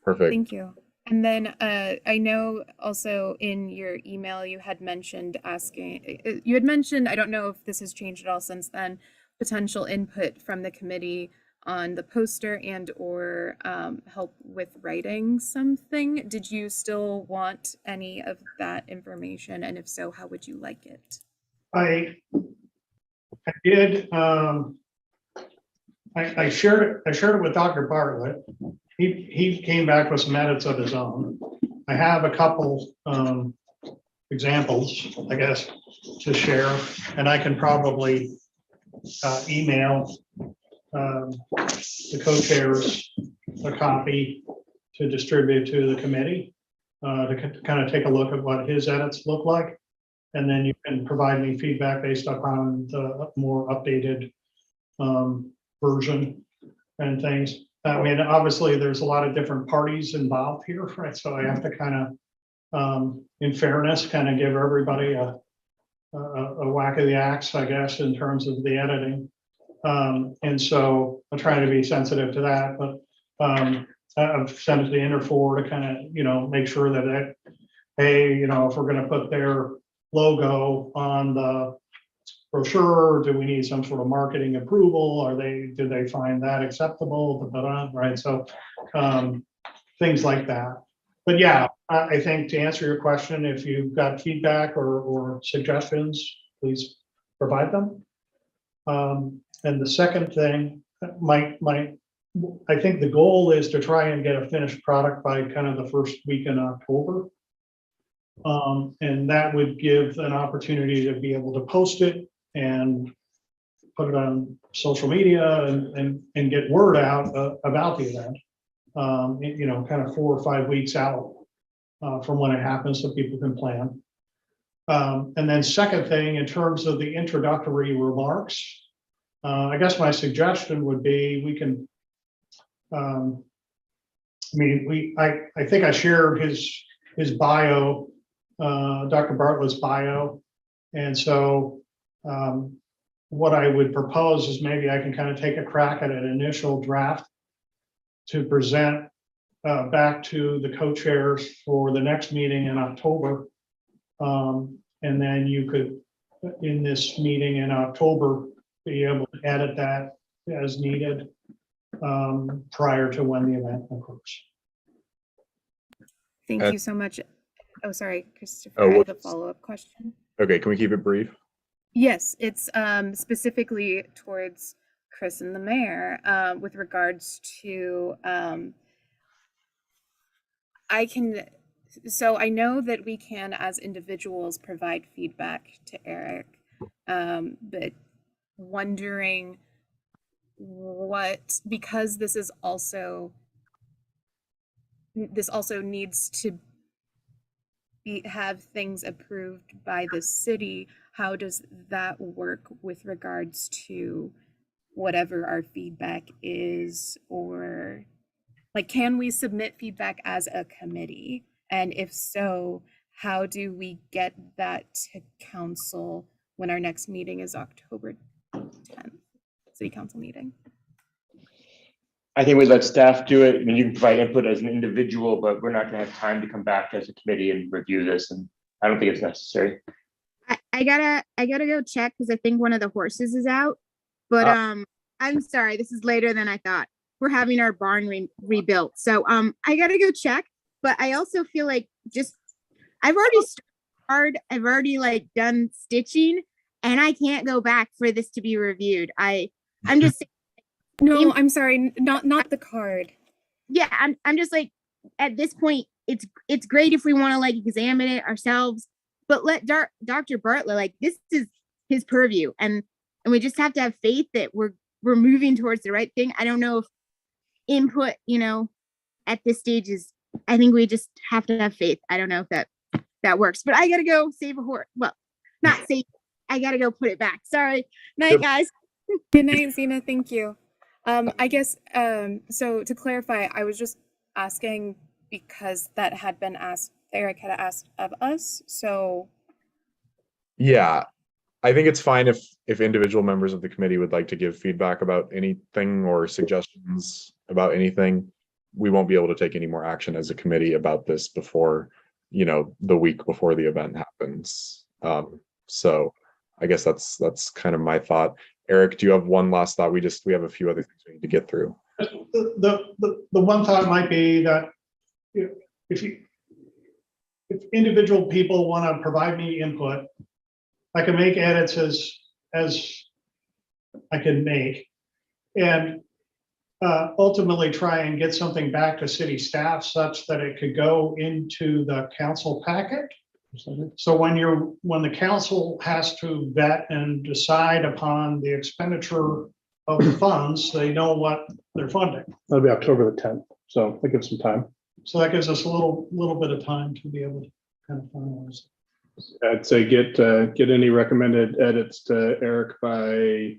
Perfect. Thank you. And then I know also in your email you had mentioned I don't know if this has changed at all since then, potential input from the committee on the poster and or help with writing something. Did you still want any of that information? And if so, how would you like it? I did. I shared it with Dr. Bartlett. He came back with some edits of his own. I have a couple examples, I guess, to share, and I can probably email the co-chairs a copy to distribute to the committee to kind of take a look at what his edits look like. And then you can provide me feedback based upon the more updated version and things. I mean, obviously, there's a lot of different parties involved here, right? So I have to kind of, in fairness, kind of give everybody a whack of the axe, I guess, in terms of the editing. And so I'm trying to be sensitive to that, but I've sent it to the Inter4 to kind of, you know, make sure that, hey, you know, if we're going to put their logo on the brochure, do we need some sort of marketing approval? Did they find that acceptable? Right. So things like that. But yeah, I think to answer your question, if you've got feedback or suggestions, please provide them. And the second thing, I think the goal is to try and get a finished product by kind of the first week in October. And that would give an opportunity to be able to post it and put it on social media and get word out about the event, you know, kind of 4 or 5 weeks out from when it happens so people can plan. And then second thing, in terms of the introductory remarks, I guess my suggestion would be we can, I mean, I think I shared his bio, Dr. Bartlett's bio. And so what I would propose is maybe I can kind of take a crack at an initial draft to present back to the co-chairs for the next meeting in October. And then you could, in this meeting in October, be able to edit that as needed prior to when the event occurs. Thank you so much. Oh, sorry, Christopher, Oh, I have a follow-up question. Okay, can we keep it brief? Yes, it's specifically towards Chris and the mayor with regards to so I know that we can as individuals provide feedback to Eric, but wondering because this also needs to have things approved by the city. How does that work with regards to whatever our feedback is, or like, can we submit feedback as a committee? And if so, how do we get that to council when our next meeting is October 10th, city council meeting? I think we let staff do it. I mean, you can provide input as an individual, but we're not gonna have time to come back as a committee and review this, and I don't think it's necessary. I gotta go check because I think one of the horses is out. But I'm sorry, this is later than I thought. We're having our barn rebuilt, so I gotta go check. But I also feel like I've already started. I've already like done stitching, and I can't go back for this to be reviewed. I'm just No, I'm sorry, not the card. yeah. I'm just like at this point, it's great if we want to like examine it ourselves, but let Dr. Bartlett, like, this is his purview, and we just have to have faith that we're moving towards the right thing. I don't know if input, at this stage is. I think we just have to have faith. I don't know if that works, but I gotta go save a horse. Well, not save. I gotta go put it back. Sorry. Night, guys. Good night, Zena. Thank you. I guess so to clarify, I was just asking because that had been asked. Eric had asked of us, so Yeah, I think it's fine if individual members of the committee would like to give feedback about anything or suggestions about anything. We won't be able to take any more action as a committee about this before, the week before the event happens. So I guess that's kind of my thought. Eric, do you have one last thought? We have a few other things we need to get through. The one thought might be that if individual people want to provide me input, I can make edits as I can make, and ultimately try and get something back to city staff such that it could go into the council packet. So when the council has to vet and decide upon the expenditure of the funds, they know what they're funding. That'll be October the 10th, so that gives some time. So that gives us a little bit of time to be able to kind of finalize. I'd say get any recommended edits to Eric by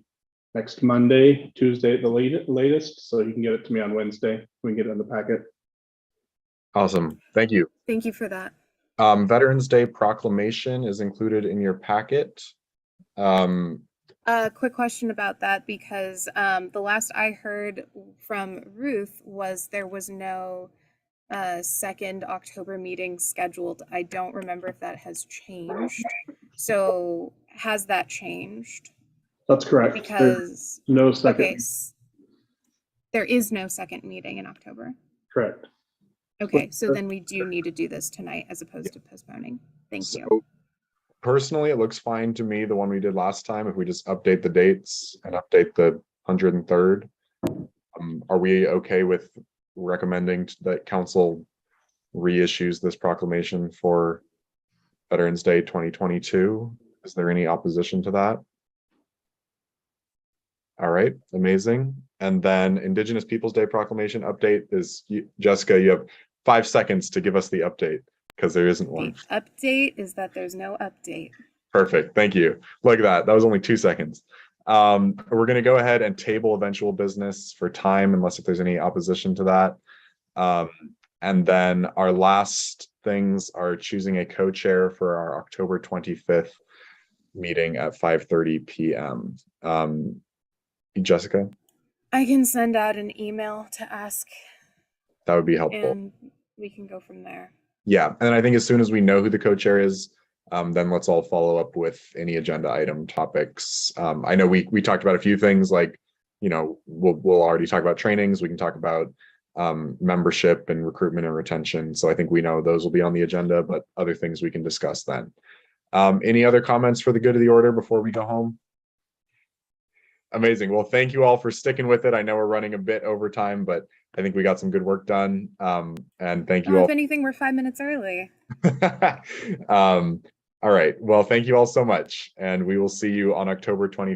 next Monday, Tuesday at the latest, so you can get it to me on Wednesday. We can get it in the packet. Awesome. Thank you. thank you for that. Veterans Day proclamation is included in your packet. Quick question about that, because the last I heard from Ruth was there was no second October meeting scheduled. I don't remember if that has changed. So has that changed? That's correct. Because no second. okay, there is no second meeting in October. Correct. Okay, so then we do need to do this tonight as opposed to postponing. Thank you. Personally, it looks fine to me, the one we did last time, if we just update the dates and update the 103rd. Are we okay with recommending that council reissues this proclamation for Veterans Day 2022? Is there any opposition to that? All right, amazing. And then Indigenous Peoples Day proclamation update is, Jessica, you have 5 seconds to give us the update, because there isn't one. The update is that there's no update. Perfect, thank you. Look at that, that was only 2 seconds. We're gonna go ahead and table eventual business for time, unless if there's any opposition to that. And then our last things are choosing a co-chair for our October 25th meeting at 5:30 p.m. Jessica? I can send out an email to ask. That would be helpful. And we can go from there. Yeah, and I think as soon as we know who the co-chair is, then let's all follow up with any agenda item topics. I know we talked about a few things, like, we'll already talk about trainings. We can talk about membership and recruitment and retention. So I think we know those will be on the agenda, but other things we can discuss then. Any other comments for the good of the order before we go home? Amazing. Well, thank you all for sticking with it. I know we're running a bit over time, but I think we got some good work done. And thank you Oh, all. if anything, we're 5 minutes early. All right. Well, thank you all so much. And we will see you on October 23rd.